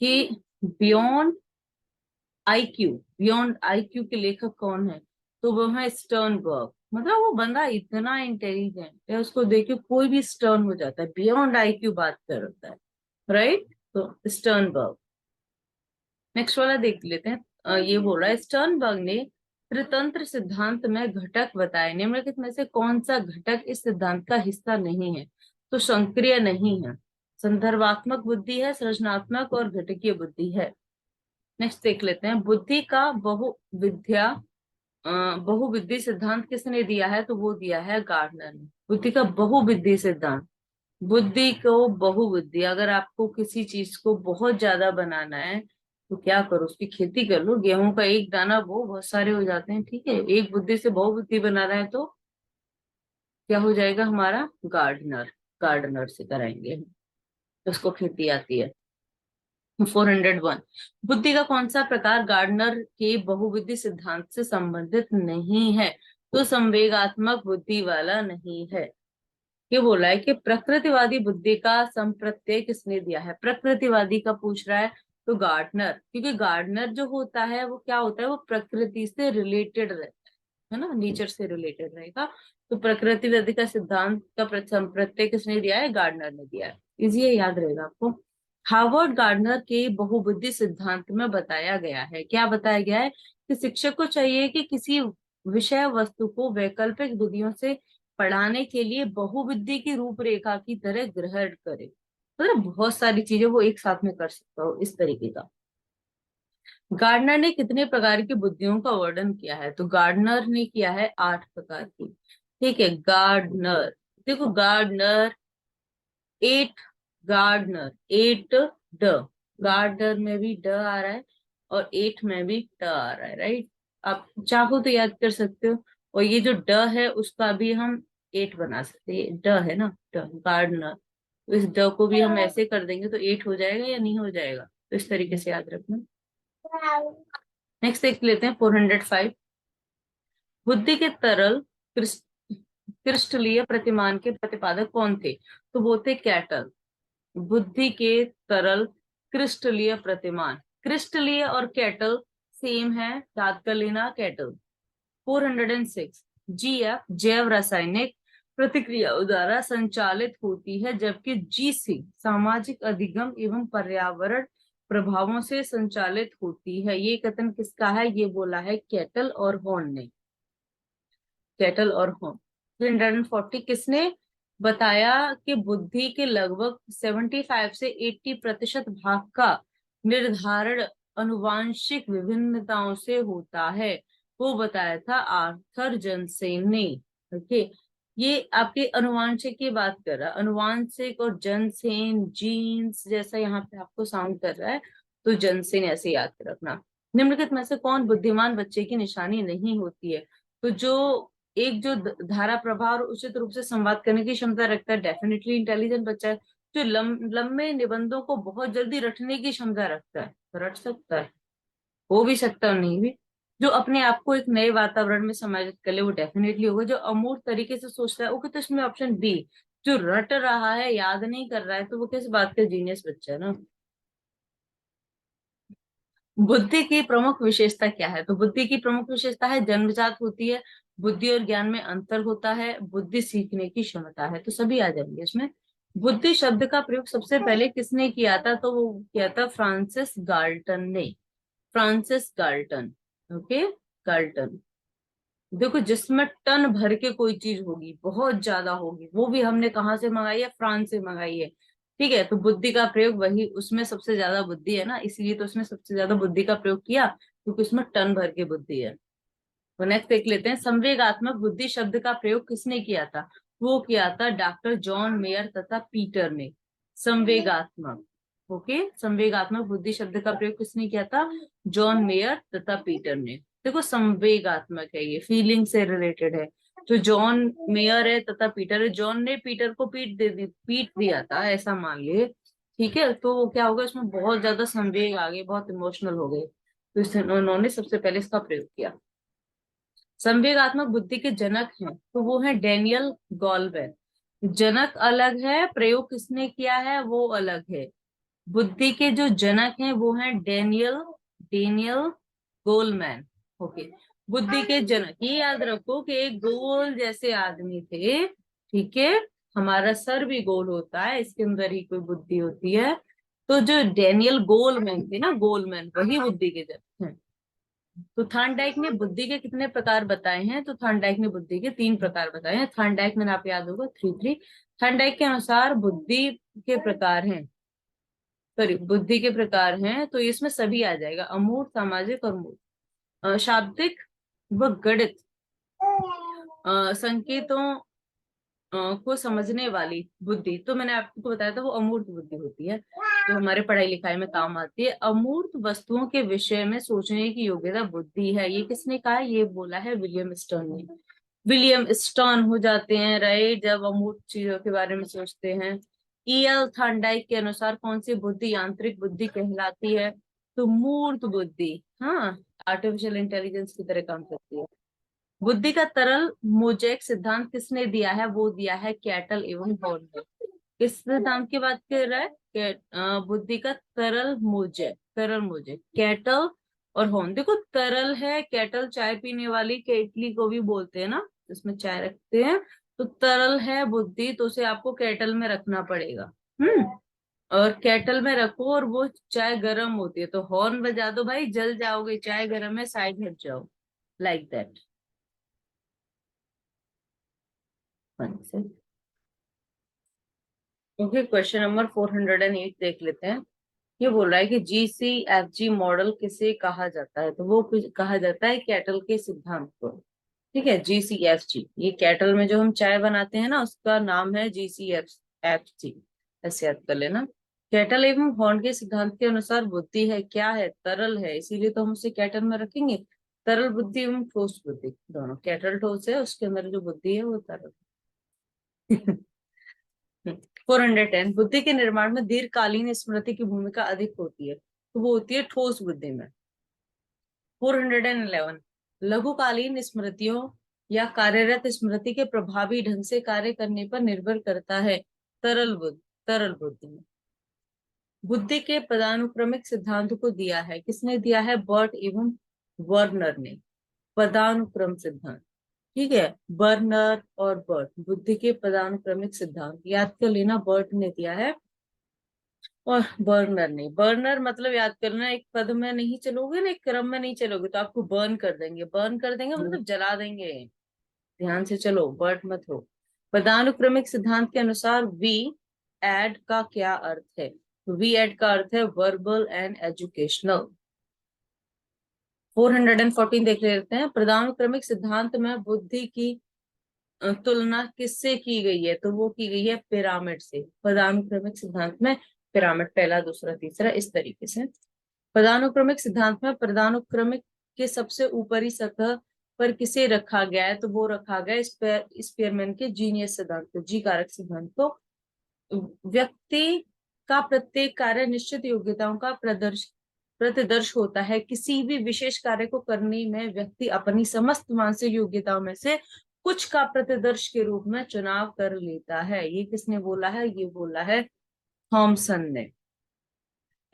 कि बियॉन्ड आईक्यू, बियॉन्ड आईक्यू के लेखक कौन है? तो वो है स्टर्नबर्ग। मतलब वो बंदा इतना इंटेलिजेंट है, उसको देख के कोई भी स्टर्न हो जाता है। बियॉन्ड आईक्यू बात करता है, राइट। तो स्टर्नबर्ग। नेक्स्ट वाला देख लेते हैं। ये बोल रहा है स्टर्नबर्ग ने त्रितंत्र सिद्धांत में घटक बताए, निम्नलिखित में से कौन सा घटक इस सिद्धांत का हिस्सा नहीं है? तो सक्रिय नहीं है, संदर्भात्मक बुद्धि है, सृजनात्मक और घटकीय बुद्धि है। नेक्स्ट देख लेते हैं। बुद्धि का बहुविधि सिद्धांत किसने दिया है? तो वो दिया है गार्डनर ने। बुद्धि का बहुविधि सिद्धांत, बुद्धि को बहुबुद्धि, अगर आपको किसी चीज को बहुत ज्यादा बनाना है तो क्या करो, उसकी खेती कर लो। गेहूं का एक दाना बो, बहुत सारे हो जाते हैं। ठीक है। एक बुद्धि से बहुबुद्धि बनाना है तो क्या हो जाएगा हमारा? गार्डनर। गार्डनर से कराएंगे, उसको खेती आती है। 401। बुद्धि का कौन सा प्रकार गार्डनर के बहुविधि सिद्धांत से संबंधित नहीं है? तो संवेगात्मक बुद्धि वाला नहीं है। ये बोला है कि प्रकृतिवादी बुद्धि का संप्रत्यय किसने दिया है? प्रकृतिवादी का पूछ रहा है तो गार्डनर, क्योंकि गार्डनर जो होता है वो क्या होता है? वो प्रकृति से रिलेटेड रहता है ना, नेचर से रिलेटेड रहेगा। तो प्रकृतिवादी का सिद्धांत का संप्रत्यय किसने दिया है? गार्डनर ने दिया है। इजी है, याद रहेगा आपको। हार्वर्ड गार्डनर के बहुबुद्धि सिद्धांत में बताया गया है, क्या बताया गया है? कि शिक्षक को चाहिए कि किसी विषय वस्तु को वैकल्पिक विधियों से पढ़ाने के लिए बहुविधि की रूपरेखा की तरह ग्रहण करे। मतलब बहुत सारी चीजें वो एक साथ में कर सकता हो, इस तरीके का। गार्डनर ने कितने प्रकार की बुद्धियों का वर्णन किया है? तो गार्डनर ने किया है 8 प्रकार की। ठीक है। गार्डनर, देखो गार्डनर 8, गार्डनर 8 ड, गार्डनर में भी ड आ रहा है और 8 में भी ड आ रहा है, राइट। आप चाहो तो याद कर सकते हो। और ये जो ड है उसका भी हम 8 बना सकते हैं। ड है ना, ड, गार्डनर। तो इस ड को भी हम ऐसे कर देंगे तो 8 हो जाएगा या नहीं हो जाएगा? तो इस तरीके से याद रखना। नेक्स्ट देख लेते हैं 405। बुद्धि के तरल क्रिस्टलीय प्रतिमान के प्रतिपादक कौन थे? तो वो थे कैटल। बुद्धि के तरल क्रिस्टलीय प्रतिमान, क्रिस्टलीय और कैटल सेम है, याद कर लेना कैटल। 406। जीएफ जैव रासायनिक प्रतिक्रिया द्वारा संचालित होती है, जबकि जीसी सामाजिक अधिगम एवं पर्यावरण प्रभावों से संचालित होती है। ये कथन किसका है? ये बोला है कैटल और हॉर्न ने। कैटल और हॉर्न। 340। किसने बताया कि बुद्धि के लगभग 75 से 80% भाग का निर्धारण अनुवांशिक विभिन्नताओं से होता है? वो बताया था आर्थर जनसेन ने। ओके। ये आपके अनुवांशिक की बात कर रहा है। अनुवांशिक और जनसेन जीन्स जैसा यहाँ पे आपको साउंड कर रहा है, तो जनसिन ऐसे याद रखना। निम्नलिखित में से कौन बुद्धिमान बच्चे की निशानी नहीं होती है? तो जो एक जो धारा प्रवाह और उचित रूप से संवाद करने की क्षमता रखता है, डेफिनेटली इंटेलिजेंट बच्चा है। जो लंबे निबंधों को बहुत जल्दी रटने की क्षमता रखता है, रट सकता है, हो भी सकता है नहीं भी। जो अपने आप को एक नए वातावरण में समायोजित कर ले, वो डेफिनेटली होगा। जो अमूर्त तरीके से सोचता है, ओके, तो इसमें ऑप्शन बी। जो रट रहा है, याद नहीं कर रहा है, तो वो किस बात का जीनियस बच्चा है ना। बुद्धि की प्रमुख विशेषता क्या है? तो बुद्धि की प्रमुख विशेषता है जन्मजात होती है, बुद्धि और ज्ञान में अंतर होता है, बुद्धि सीखने की क्षमता है। तो सभी आ जाएंगे इसमें। बुद्धि शब्द का प्रयोग सबसे पहले किसने किया था? तो वो किया था फ्रांसिस गाल्टन ने। Francis Galton. Okay, Galton. देखो, जिसमें टन भर के कोई चीज होगी, बहुत ज्यादा होगी, वो भी हमने कहाँ से मंगाई है? फ्रांस से मंगाई है। ठीक है, तो बुद्धि का प्रयोग वही, उसमें सबसे ज्यादा बुद्धि है ना, इसीलिए तो उसमें सबसे ज्यादा बुद्धि का प्रयोग किया, क्योंकि उसमें टन भर के बुद्धि है। तो नेक्स्ट देख लेते हैं, संवेगात्मक बुद्धि शब्द का प्रयोग किसने किया था? वो किया था डॉक्टर जॉन मेयर तथा पीटर ने। संवेगात्मक। ओके, संवेगात्मक बुद्धि शब्द का प्रयोग किसने किया था? जॉन मेयर तथा पीटर ने। देखो, संवेगात्मक है, ये फीलिंग से रिलेटेड है। तो जॉन मेयर है तथा पीटर है, जॉन ने पीटर को पीट दिया था, ऐसा मान लिए। ठीक है, तो वो क्या होगा, इसमें बहुत ज्यादा संवेग आ गए, बहुत इमोशनल हो गए, तो उन्होंने सबसे पहले इसका प्रयोग किया। संवेगात्मक बुद्धि के जनक हैं, तो वो है डेनियल गॉलबैन। जनक अलग है, प्रयोग किसने किया है वो अलग है। बुद्धि के जो जनक हैं वो हैं डेनियल डेनियल गोलमैन। ओके, बुद्धि के जनक, ये याद रखो कि एक गोल जैसे आदमी थे। ठीक है, हमारा सर भी गोल होता है, इसके अंदर ही कोई बुद्धि होती है। तो जो डेनियल गोलमैन थे ना, गोलमैन, वही बुद्धि के जनक हैं। तो थॉर्नडाइक ने बुद्धि के कितने प्रकार बताए हैं? तो थॉर्नडाइक ने बुद्धि के 3 प्रकार बताए हैं। थॉर्नडाइक में आप याद होगा 3-3। थॉर्नडाइक के अनुसार बुद्धि के प्रकार हैं, सॉरी, बुद्धि के प्रकार हैं, तो इसमें सभी आ जाएगा, अमूर्त, सामाजिक और मूर्त। शाब्दिक व गणित संकेतों को समझने वाली बुद्धि, तो मैंने आपको बताया था वो अमूर्त बुद्धि होती है, जो हमारे पढ़ाई लिखाई में काम आती है। अमूर्त वस्तुओं के विषय में सोचने की योग्यता बुद्धि है, ये किसने कहा है? ये बोला है विलियम स्टर्न ने। विलियम स्टर्न हो जाते हैं राइट, जब अमूर्त चीजों के बारे में सोचते हैं। E.L. थॉर्नडाइक के अनुसार कौन सी बुद्धि यांत्रिक बुद्धि कहलाती है? तो मूर्त बुद्धि, हाँ, आर्टिफिशियल इंटेलिजेंस की तरह काम करती है। बुद्धि का तरल मोजेक सिद्धांत किसने दिया है? वो दिया है कैटल एवं हॉर्न ने। किस सिद्धांत की बात कर रहा है? बुद्धि का तरल मोजेक, तरल मोजेक, कैटल और हॉर्न। देखो, तरल है, कैटल चाय पीने वाली केटली को भी बोलते हैं ना, जिसमें चाय रखते हैं। तो तरल है बुद्धि, तो उसे आपको कैटल में रखना पड़ेगा। और कैटल में रखो और वो चाय गर्म होती है, तो हॉर्न बजा दो भाई, जल जाओगे, चाय गर्म है, साइड हट जाओ, like that. Okay, question number 408 देख लेते हैं। ये बोल रहा है कि GCFG मॉडल किसे कहा जाता है? तो वो कहा जाता है कैटल के सिद्धांत को। ठीक है, GCFG, ये कैटल में जो हम चाय बनाते हैं ना, उसका नाम है GCFG, ऐसे याद कर लेना। कैटल एवं हॉर्न के सिद्धांत के अनुसार बुद्धि है क्या है? तरल है, इसीलिए तो हम उसे कैटल में रखेंगे। तरल बुद्धि एवं ठोस बुद्धि दोनों, कैटल ठोस है, उसके अंदर जो बुद्धि है वो तरल। 410, बुद्धि के निर्माण में दीर्घकालीन स्मृति की भूमिका अधिक होती है, तो वो होती है ठोस बुद्धि में। 411, लघुकालीन स्मृतियों या कार्यरत स्मृति के प्रभावी ढंग से कार्य करने पर निर्भर करता है, तरल बुद्धि में। बुद्धि के पदानुक्रमिक सिद्धांत को दिया है, किसने दिया है? बर्ट एवं वर्नर ने, पदानुक्रम सिद्धांत। ठीक है, बर्नर और बर्ट, बुद्धि के पदानुक्रमिक सिद्धांत याद कर लेना, बर्ट ने दिया है और बर्नर ने। बर्नर मतलब याद करना, एक पद में नहीं चलोगे ना, एक क्रम में नहीं चलोगे, तो आपको बर्न कर देंगे, बर्न कर देंगे मतलब जला देंगे। ध्यान से चलो, बर्ट मत हो। पदानुक्रमिक सिद्धांत के अनुसार वी एड का क्या अर्थ है? वी एड का अर्थ है वर्बल एंड एजुकेशनल। 414 देख लेते हैं, पदानुक्रमिक सिद्धांत में बुद्धि की तुलना किससे की गई है? तो वो की गई है पिरामिड से। पदानुक्रमिक सिद्धांत में पिरामिड, पहला, दूसरा, तीसरा, इस तरीके से। पदानुक्रमिक सिद्धांत में पदानुक्रमिक के सबसे ऊपरी सतह पर किसे रखा गया है, तो वो रखा गया स्पीयरमैन के जीनियस सिद्धांत को, जी कारक सिद्धांत को। व्यक्ति का प्रत्येक कार्य निश्चित योग्यताओं का प्रतिदर्श होता है। किसी भी विशेष कार्य को करने में व्यक्ति अपनी समस्त मानसिक योग्यताओं में से कुछ का प्रतिदर्श के रूप में चुनाव कर लेता है। ये किसने बोला है, ये बोला है थॉमसन ने।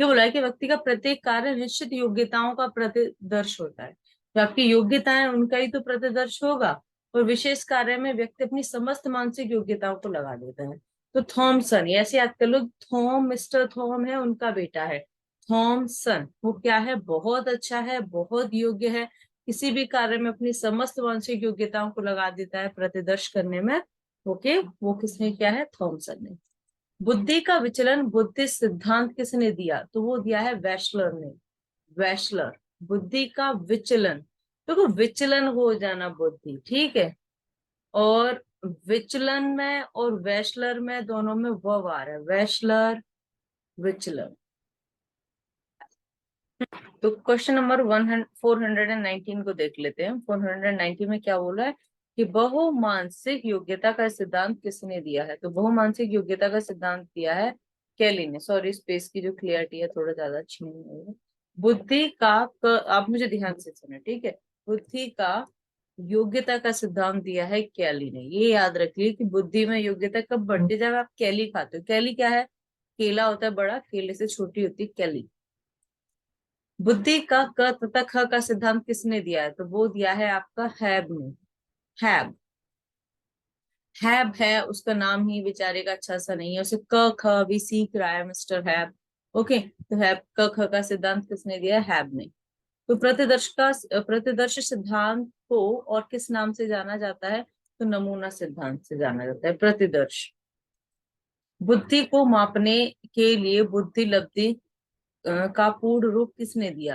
ये बोला है कि व्यक्ति का प्रत्येक कार्य निश्चित योग्यताओं का प्रतिदर्श होता है। जो आपकी योग्यताएं उनका ही तो प्रतिदर्श होगा, और विशेष कार्य में व्यक्ति अपनी समस्त मानसिक योग्यताओं को लगा देता है। तो थॉमसन, ये ऐसे याद कर लो, थॉम, मिस्टर थॉम है उनका बेटा है थॉमसन। वो क्या है, बहुत अच्छा है, बहुत योग्य है, किसी भी कार्य में अपनी समस्त मानसिक योग्यताओं को लगा देता है प्रतिदर्श करने में। ओके, वो किसने किया है, थॉमसन ने। बुद्धि का विचलन बुद्धि सिद्धांत किसने दिया, तो वो दिया है वेशलर ने। वेशलर, बुद्धि का विचलन, देखो विचलन हो जाना बुद्धि, ठीक है। और विचलन में और वेशलर में दोनों में व आ रहा है, वेशलर विचलन। तो क्वेश्चन नंबर 419 को देख लेते हैं। 419 में क्या बोला है कि बहुमानसिक योग्यता का सिद्धांत किसने दिया है, तो बहुमानसिक योग्यता का सिद्धांत दिया है केली ने। सॉरी, स्पेस की जो क्लियरिटी है थोड़ा ज्यादा अच्छी नहीं है। बुद्धि का आप मुझे ध्यान से सुने, ठीक है। बुद्धि का योग्यता का सिद्धांत दिया है कैली ने। ये याद रखिए कि बुद्धि में योग्यता कब बढ़ती है, जब आप कैली खाते हो। कैली क्या है, केला होता है बड़ा, केले से छोटी होती है कैली। बुद्धि का क तथा ख का सिद्धांत किसने दिया है, तो वो दिया है आपका हैब ने। हैब, हैब है, उसका नाम ही बेचारे का अच्छा सा नहीं है, उसे क ख भी सीख रहा है मिस्टर हैब। ओके, तो हैब क ख का सिद्धांत किसने दिया है, हैब ने। तो प्रतिदर्श सिद्धांत को और किस नाम से जाना जाता है, तो नमूना सिद्धांत से जाना जाता है प्रतिदर्श। बुद्धि को मापने के लिए बुद्धि लब्धि का पूर्ण रूप किसने दिया,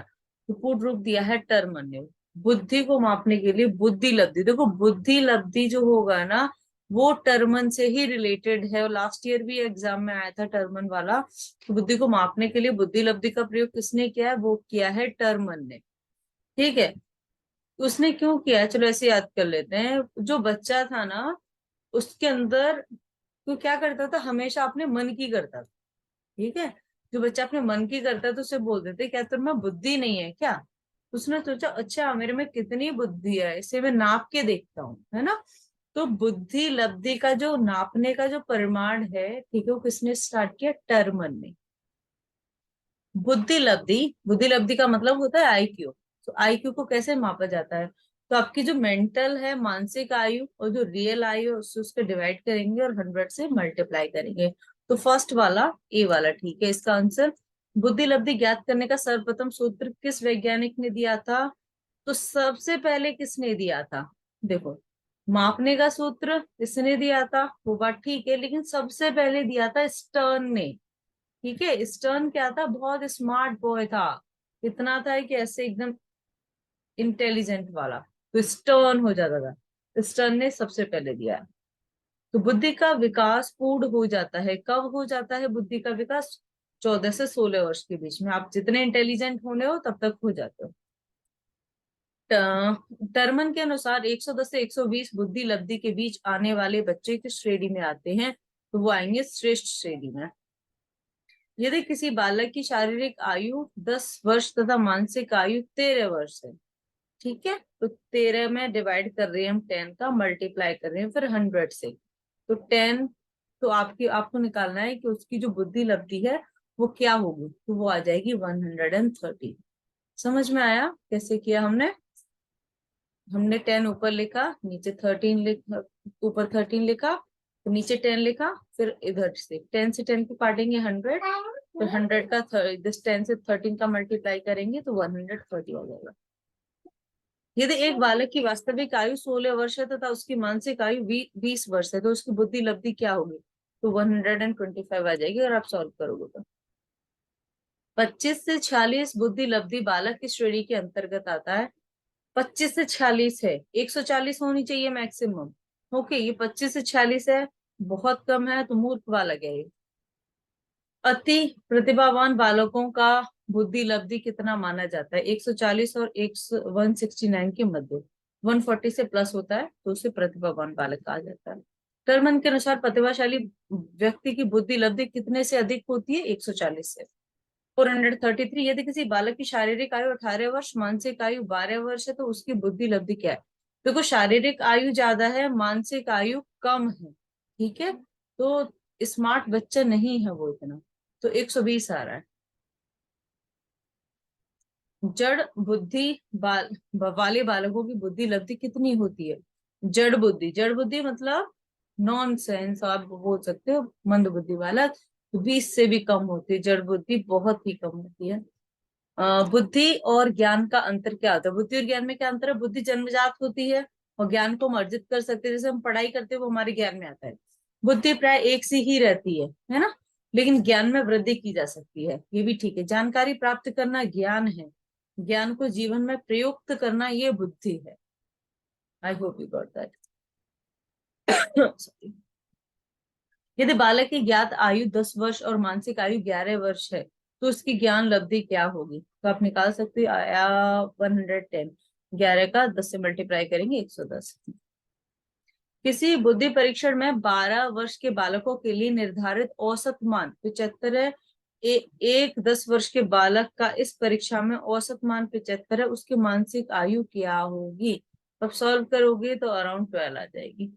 तो पूर्ण रूप दिया है टर्मन ने। बुद्धि को मापने के लिए बुद्धि लब्धि, देखो बुद्धि लब्धि जो होगा ना वो टर्मन से ही रिलेटेड है, और लास्ट ईयर भी एग्जाम में आया था टर्मन वाला। तो बुद्धि को मापने के लिए बुद्धि लब्धि का प्रयोग किसने किया है, वो किया है टर्मन ने, ठीक है। उसने क्यों किया है, चलो ऐसे याद कर लेते हैं। जो बच्चा था ना उसके अंदर तो क्या करता था, हमेशा अपने मन की करता था, ठीक है। जो बच्चा अपने मन की करता है तो उसे बोल देते क्या तुम्हें बुद्धि नहीं है क्या। उसने सोचा अच्छा मेरे में कितनी बुद्धि है, इसे मैं नाप के देखता हूँ, है ना। तो बुद्धि लब्धि का जो नापने का जो परिमाण है, ठीक है, वो किसने स्टार्ट किया, टर्मन ने। बुद्धि लब्धि का मतलब होता है आईक्यू। तो आईक्यू को कैसे मापा जाता है, तो आपकी जो मेंटल है मानसिक आयु और जो रियल आयु है उससे उसके डिवाइड करेंगे और 100 से मल्टीप्लाई करेंगे। तो फर्स्ट वाला ए वाला ठीक है इसका आंसर। बुद्धि लब्धि ज्ञात करने का सर्वप्रथम सूत्र किस वैज्ञानिक ने दिया था, तो सबसे पहले किसने दिया था, देखो मापने का सूत्र किसने दिया था वो बात ठीक है, लेकिन सबसे पहले दिया था स्टर्न ने, ठीक है। स्टर्न क्या था, बहुत स्मार्ट बॉय था, इतना था कि ऐसे एकदम इंटेलिजेंट वाला, तो स्टर्न हो जाता था। स्टर्न ने सबसे पहले दिया। तो बुद्धि का विकास पूर्ण हो जाता है, कब हो जाता है बुद्धि का विकास, 14 से 16 वर्ष के बीच में। आप जितने इंटेलिजेंट होने हो तब तक हो जाते हो। टर्मन के अनुसार 110 से 120 बुद्धि लब्धि के बीच आने वाले बच्चे किस श्रेणी में आते हैं, तो वो आएंगे श्रेष्ठ श्रेणी में। यदि किसी बालक की शारीरिक आयु 10 वर्ष तथा मानसिक आयु 13 वर्ष है, ठीक है, तो 13 में डिवाइड कर रहे हैं हम 10 का, मल्टीप्लाई कर रहे हैं फिर 100 से, तो 10, तो आपको निकालना है कि उसकी जो बुद्धि लब्धि है वो क्या होगी, तो वो आ जाएगी 130। समझ में आया कैसे किया हमने। हमने 10 ऊपर लिखा, नीचे 13 लिखा, ऊपर 13 लिखा, तो नीचे 10 लिखा, फिर इधर से 10 से 10 को काटेंगे 100, फिर 100 का 10 से 13 का मल्टीप्लाई करेंगे तो 130 हो जाएगा। यदि एक बालक की वास्तविक आयु 16 वर्ष है तथा उसकी मानसिक आयु 20 वर्ष है, तो उसकी बुद्धि लब्धि क्या होगी, तो 125 आ जाएगी अगर आप सॉल्व करोगे तो। 25 से 46 बुद्धि लब्धि बालक की श्रेणी के अंतर्गत आता है। 25 से 46 है, 140 होनी चाहिए मैक्सिमम। ओके, ये 25 से 46 है, बहुत कम है, तो मूर्ख बालक है ये। अति प्रतिभावान बालकों का बुद्धि लब्धि कितना माना जाता है? 140 और 169 के मध्य। 140 से प्लस होता है तो उसे प्रतिभावान बालक कहा जाता है। टर्मन के अनुसार प्रतिभाशाली व्यक्ति की बुद्धि लब्धि कितने से अधिक होती है? 140 से। 433, यदि किसी बालक की शारीरिक आयु 18 वर्ष, मानसिक आयु 12 वर्ष है तो उसकी बुद्धि लब्धि क्या है? देखो, शारीरिक आयु ज्यादा है, मानसिक आयु कम है, ठीक है, तो स्मार्ट बच्चा नहीं है वो इतना, तो 120 आ रहा है। जड़ बुद्धि वाले बालकों की बुद्धि लब्धि कितनी होती है? जड़ बुद्धि मतलब नॉन सेंस, आप बोल सकते हो मंद बुद्धि वाला, तो 20 से भी कम होती है, जड़ बुद्धि बहुत ही कम होती है। बुद्धि और ज्ञान का अंतर क्या होता है? बुद्धि और ज्ञान में क्या अंतर है? बुद्धि जन्मजात होती है और ज्ञान को हम अर्जित कर सकते हैं, जैसे हम पढ़ाई करते हैं वो हमारे ज्ञान में आता है। बुद्धि प्राय एक सी ही रहती है ना, लेकिन ज्ञान में वृद्धि की जा सकती है, ये भी ठीक है। जानकारी प्राप्त करना ज्ञान है, ज्ञान को जीवन में प्रयुक्त करना ये बुद्धि है। I hope you got that. Sorry. यदि बालक की ज्ञात आयु 10 वर्ष और मानसिक आयु 11 वर्ष है तो उसकी ज्ञान लब्धि क्या होगी? तो आप निकाल सकते हो, आया 110, 11 का 10 से मल्टीप्लाई करेंगे 110। किसी बुद्धि परीक्षण में 12 वर्ष के बालकों के लिए निर्धारित औसत मान 75 है। एक 10 वर्ष के बालक का इस परीक्षा में औसत मान 75 है, उसकी मानसिक आयु क्या होगी? अब सॉल्व करोगे तो अराउंड 12 आ जाएगी।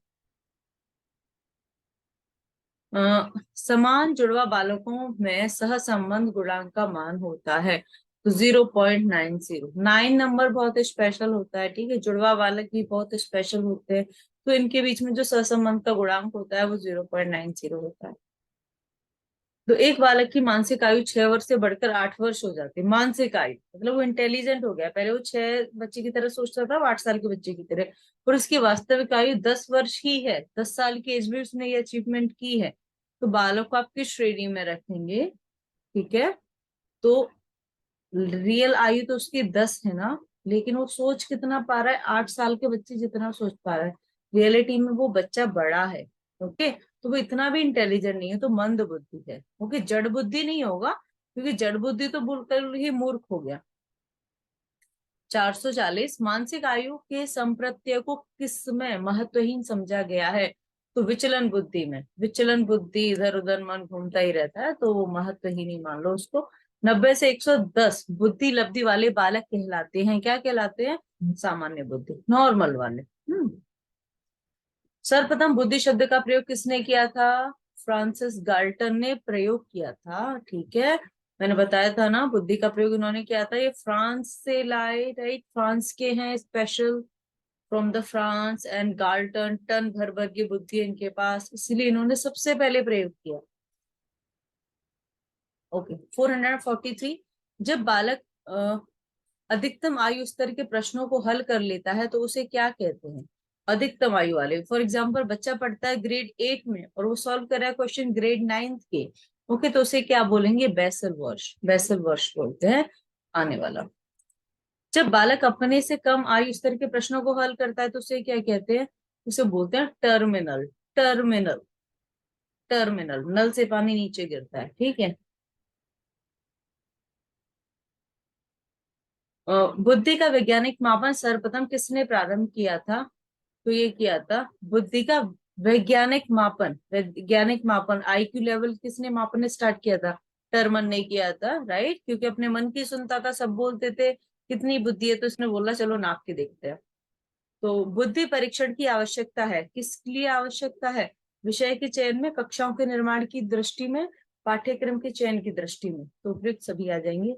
समान जुड़वा बालकों में सहसंबंध गुणांक का मान होता है तो 0.90। 9 नंबर बहुत स्पेशल होता है, ठीक है, जुड़वा बालक भी बहुत स्पेशल होते हैं, तो इनके बीच में जो सहसंबंध का गुणांक होता है वो 0.90 होता है। तो एक बालक की मानसिक आयु 6 वर्ष से बढ़कर 8 वर्ष हो जाती है। मानसिक आयु मतलब वो इंटेलिजेंट हो गया, पहले वो 6 बच्चे की तरह सोचता था, वो 8 साल के बच्चे की तरह, और उसकी वास्तविक आयु 10 वर्ष ही है, 10 साल की एज में उसने ये अचीवमेंट की है। तो बालक को आप किस श्रेणी में रखेंगे? ठीक है, तो रियल आयु तो उसकी 10 है ना, लेकिन वो सोच कितना पा रहा है? 8 साल के बच्चे जितना सोच पा रहा है। रियलिटी में वो बच्चा बड़ा है, ओके, तो वो इतना भी इंटेलिजेंट नहीं है, तो मंद बुद्धि है। ओके, जड़ बुद्धि नहीं होगा, क्योंकि जड़ बुद्धि तो बिल्कुल ही मूर्ख हो गया। 440, मानसिक आयु के संप्रत्यय को किसमें महत्वहीन समझा गया है? तो विचलन बुद्धि में। विचलन बुद्धि, इधर उधर मन घूमता ही रहता है, तो वो महत्वहीन ही मान लो उसको। 90 से 110 बुद्धि लब्धि वाले बालक कहलाते हैं, क्या कहलाते हैं? सामान्य बुद्धि, नॉर्मल वाले। सर्वप्रथम बुद्धि शब्द का प्रयोग किसने किया था? फ्रांसिस गाल्टन ने प्रयोग किया था, ठीक है, मैंने बताया था ना, बुद्धि का प्रयोग इन्होंने किया था। ये फ्रांस से लाए, राइट, फ्रांस के हैं, special from the France, and Galton टन भर भर की बुद्धि है इनके पास, इसलिए इन्होंने सबसे पहले प्रयोग किया। ओके, 443, जब बालक अधिकतम आयु स्तर के प्रश्नों को हल कर लेता है तो उसे क्या कहते हैं? अधिकतम आयु वाले, फॉर एग्जाम्पल बच्चा पढ़ता है ग्रेड 8 में और वो सॉल्व कर रहा है क्वेश्चन ग्रेड 9 के, ओके, तो उसे क्या बोलेंगे? बैसल वर्ष, बैसल वर्ष बोलते हैं आने वाला। जब बालक अपने से कम आयु स्तर के प्रश्नों को हल करता है तो उसे क्या कहते हैं? उसे बोलते हैं टर्मिनल। टर्मिनल, टर्मिनल, नल से पानी नीचे गिरता है, ठीक है। बुद्धि का वैज्ञानिक मापन सर्वप्रथम किसने प्रारंभ किया था? तो ये किया था बुद्धि का वैज्ञानिक मापन। वैज्ञानिक मापन, आईक्यू लेवल किसने मापन स्टार्ट किया था? टर्मन ने किया था, राइट, क्योंकि अपने मन की सुनता था, सब बोलते थे कितनी बुद्धि है, तो इसने बोला चलो नाप के देखते हैं। तो बुद्धि परीक्षण की आवश्यकता है, किस लिए आवश्यकता है? विषय के चयन में, कक्षाओं के निर्माण की दृष्टि में, पाठ्यक्रम के चयन की दृष्टि में, तो उपयुक्त सभी आ जाएंगे।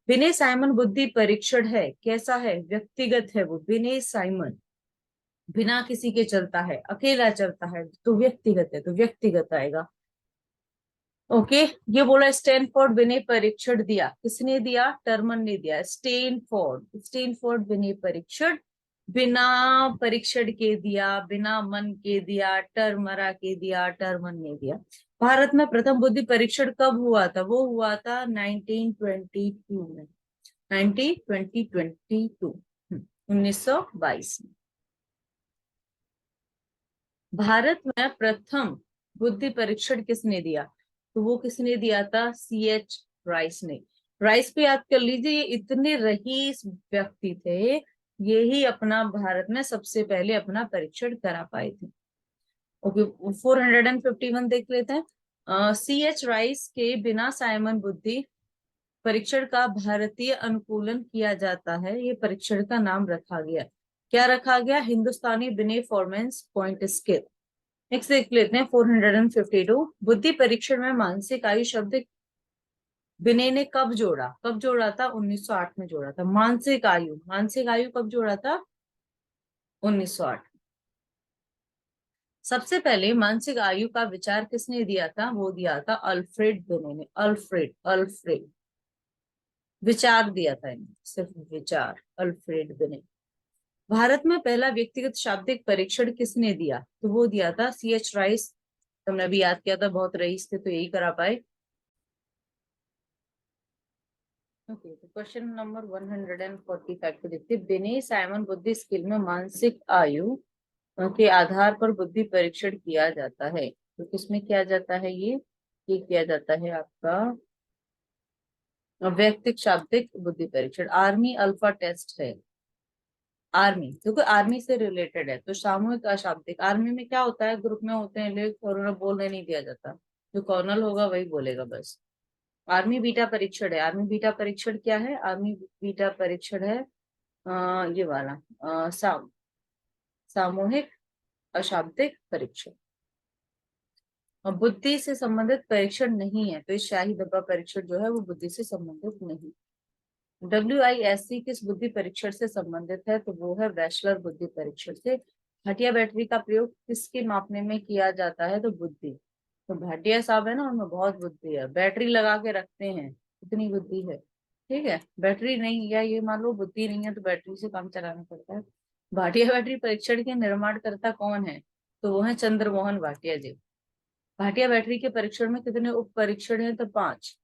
विनय साइमन बुद्धि परीक्षण है, कैसा है? व्यक्तिगत है वो। विनय साइमन बिना किसी के चलता है, अकेला चलता है, तो व्यक्तिगत है, तो व्यक्तिगत आएगा। ओके, ये बोला स्टैनफोर्ड विनय परीक्षण दिया, किसने दिया? टर्मन ने दिया। स्टैनफोर्ड, स्टैनफोर्ड विनय परीक्षण बिना परीक्षण के दिया, बिना मन के दिया, टर्मरा के दिया, टर्मन ने दिया। भारत में प्रथम बुद्धि परीक्षण कब हुआ था? वो हुआ था 1922 में, 1922 में। भारत में प्रथम बुद्धि परीक्षण किसने दिया? तो वो किसने दिया था? C.H. राइस ने। राइस को याद कर लीजिए, ये इतने रईस व्यक्ति थे, ये ही अपना भारत में सबसे पहले अपना परीक्षण करा पाए थे। ओके, 451 देख लेते हैं। C.H. राइस के बिना साइमन बुद्धि परीक्षण का भारतीय अनुकूलन किया जाता है, ये परीक्षण का नाम रखा गया। क्या रखा गया? हिंदुस्तानी बिने फॉर्मेंस पॉइंट स्केल। नेक्स्ट देख लेते हैं 452। बुद्धि परीक्षण में मानसिक आयु शब्द बिने ने कब जोड़ा? कब जोड़ा था? 1908 में जोड़ा था। मानसिक आयु, मानसिक आयु कब जोड़ा था? 1908। सबसे पहले मानसिक आयु का विचार किसने दिया था? वो दिया था अल्फ्रेड बिने ने। अल्फ्रेड, अल्फ्रेड विचार दिया था इन्हें, सिर्फ विचार, अल्फ्रेड बिने। भारत में पहला व्यक्तिगत शाब्दिक परीक्षण किसने दिया? तो वो दिया था C.H. राइस। तुमने अभी याद किया था, बहुत रईस थे तो यही करा पाए। ओके, तो क्वेश्चन नंबर 145 को देखते हैं। बिने साइमन बुद्धि स्किल में मानसिक आयु के आधार पर बुद्धि परीक्षण किया जाता है। तो किसमें किया जाता है? ये किया जाता है आपका व्यक्तिक शाब्दिक बुद्धि परीक्षण। आर्मी अल्फा टेस्ट है। आर्मी, क्योंकि आर्मी से रिलेटेड है, तो सामूहिक अशाब्दिक। आर्मी में क्या होता है? ग्रुप में होते हैं लोग और उन्हें बोलने नहीं दिया जाता, जो कर्नल होगा वही बोलेगा बस। आर्मी बीटा परीक्षण है। आर्मी बीटा परीक्षण क्या है? आर्मी बीटा परीक्षण है ये वाला सामूहिक अशाब्दिक परीक्षण। और बुद्धि से संबंधित परीक्षण नहीं है, तो इस शाही डब्बा परीक्षण जो है वो बुद्धि से संबंधित नहीं। WISC किस बुद्धि परीक्षण से संबंधित है? तो वो है वेशलर बुद्धि परीक्षण से। भाटिया बैटरी का प्रयोग किसके मापने में किया जाता है? तो बुद्धि। तो भाटिया साहब है ना, उनमें बहुत बुद्धि है, बैटरी लगा के रखते हैं, इतनी बुद्धि है। ठीक है, बैटरी नहीं, या ये मान लो बुद्धि नहीं है तो बैटरी से काम चलाना पड़ता है। भाटिया बैटरी परीक्षण के निर्माणकर्ता कौन है? तो वो है चंद्रमोहन भाटिया जी। भाटिया बैटरी के परीक्षण में कितने उप परीक्षण है? तो 5।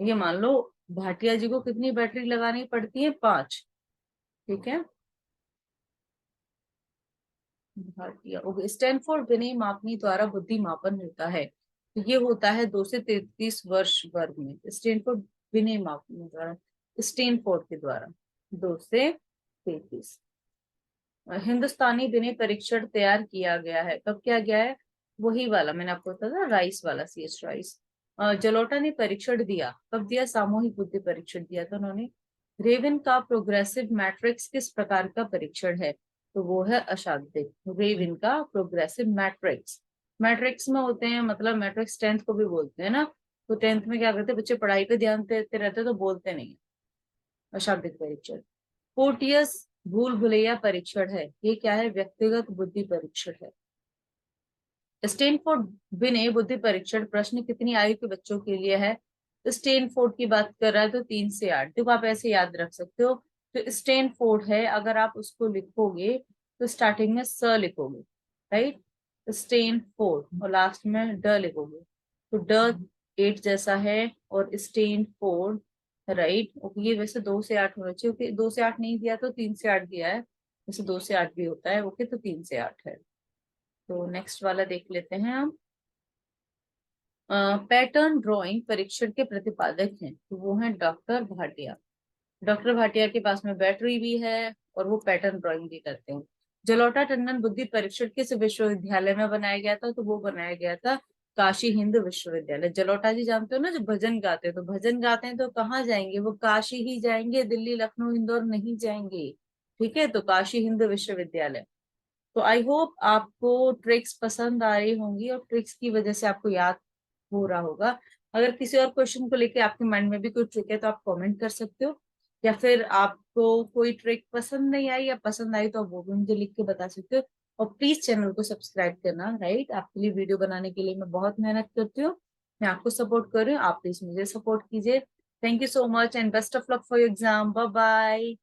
ये मान लो भाटिया जी को कितनी बैटरी लगानी पड़ती है? 5। ठीक है, भाटिया। ओके, स्टैनफोर्ड बिने मापनी द्वारा बुद्धि मापन होता है, तो ये होता है 2 से 33 वर्ष वर्ग में। स्टैनफोर्ड बिने मापनी द्वारा, स्टैनफोर्ड के द्वारा 2 से 33। हिंदुस्तानी बिने परीक्षण तैयार किया गया है, कब किया गया है? वही वाला मैंने आपको बताया, राइस वाला, C.H. राइस। जलोटा ने परीक्षण दिया, कब दिया? सामूहिक बुद्धि परीक्षण दिया था उन्होंने। रेविन का प्रोग्रेसिव मैट्रिक्स किस प्रकार का परीक्षण है? तो वो है अशाब्दिक। रेविन का प्रोग्रेसिव मैट्रिक्स, मैट्रिक्स में होते हैं, मतलब मैट्रिक्स 10th को भी बोलते हैं ना, तो 10th में क्या करते हैं बच्चे? पढ़ाई पे ध्यान देते रहते तो बोलते नहीं। अशाब्दिक परीक्षण। पोर्टियस भूल भुलैया परीक्षण है, ये क्या है? व्यक्तिगत बुद्धि परीक्षण है। स्टैनफोर्ड बिने बुद्धि परीक्षण प्रश्न कितनी आयु के बच्चों के लिए है? तो स्टैनफोर्ड की बात कर रहा है तो 3 से 8। देखो आप ऐसे याद रख सकते हो। तो स्टैनफोर्ड है, अगर आप उसको लिखोगे तो स्टार्टिंग में स लिखोगे, राइट? स्टैनफोर्ड, और लास्ट में ड लिखोगे, तो ड 8 जैसा है, और स्टैनफोर्ड, राइट? ये वैसे 2 से 8 होना चाहिए, क्योंकि 2 से 8 नहीं दिया तो 3 से 8 दिया है, वैसे 2 से 8 भी होता है। ओके, तो 3 से 8 है। तो नेक्स्ट वाला देख लेते हैं हम। पैटर्न ड्राइंग परीक्षण के प्रतिपादक हैं, तो वो हैं डॉक्टर भाटिया। डॉक्टर भाटिया के पास में बैटरी भी है और वो पैटर्न ड्राइंग भी करते हैं। जलोटा टंडन बुद्धि परीक्षण किस विश्वविद्यालय में बनाया गया था? तो वो बनाया गया था काशी हिंद विश्वविद्यालय। जलोटा जी जानते हो ना, जो भजन गाते हैं, तो भजन गाते हैं तो कहाँ जाएंगे? वो काशी ही जाएंगे, दिल्ली लखनऊ इंदौर नहीं जाएंगे। ठीक है, तो काशी हिंद विश्वविद्यालय। तो आई होप आपको ट्रिक्स पसंद आ रही होंगी, और ट्रिक्स की वजह से आपको याद हो रहा होगा। अगर किसी और क्वेश्चन को लेके आपके माइंड में भी कोई ट्रिक है तो आप कमेंट कर सकते हो, या फिर आपको कोई ट्रिक पसंद नहीं आई या पसंद आई तो आप वो भी मुझे लिख के बता सकते हो। और प्लीज चैनल को सब्सक्राइब करना, राइट? आपके लिए वीडियो बनाने के लिए मैं बहुत मेहनत करती हूँ, मैं आपको सपोर्ट कर रही हूँ, आप प्लीज मुझे सपोर्ट कीजिए। Thank you so much and best of luck for your exam. Bye bye.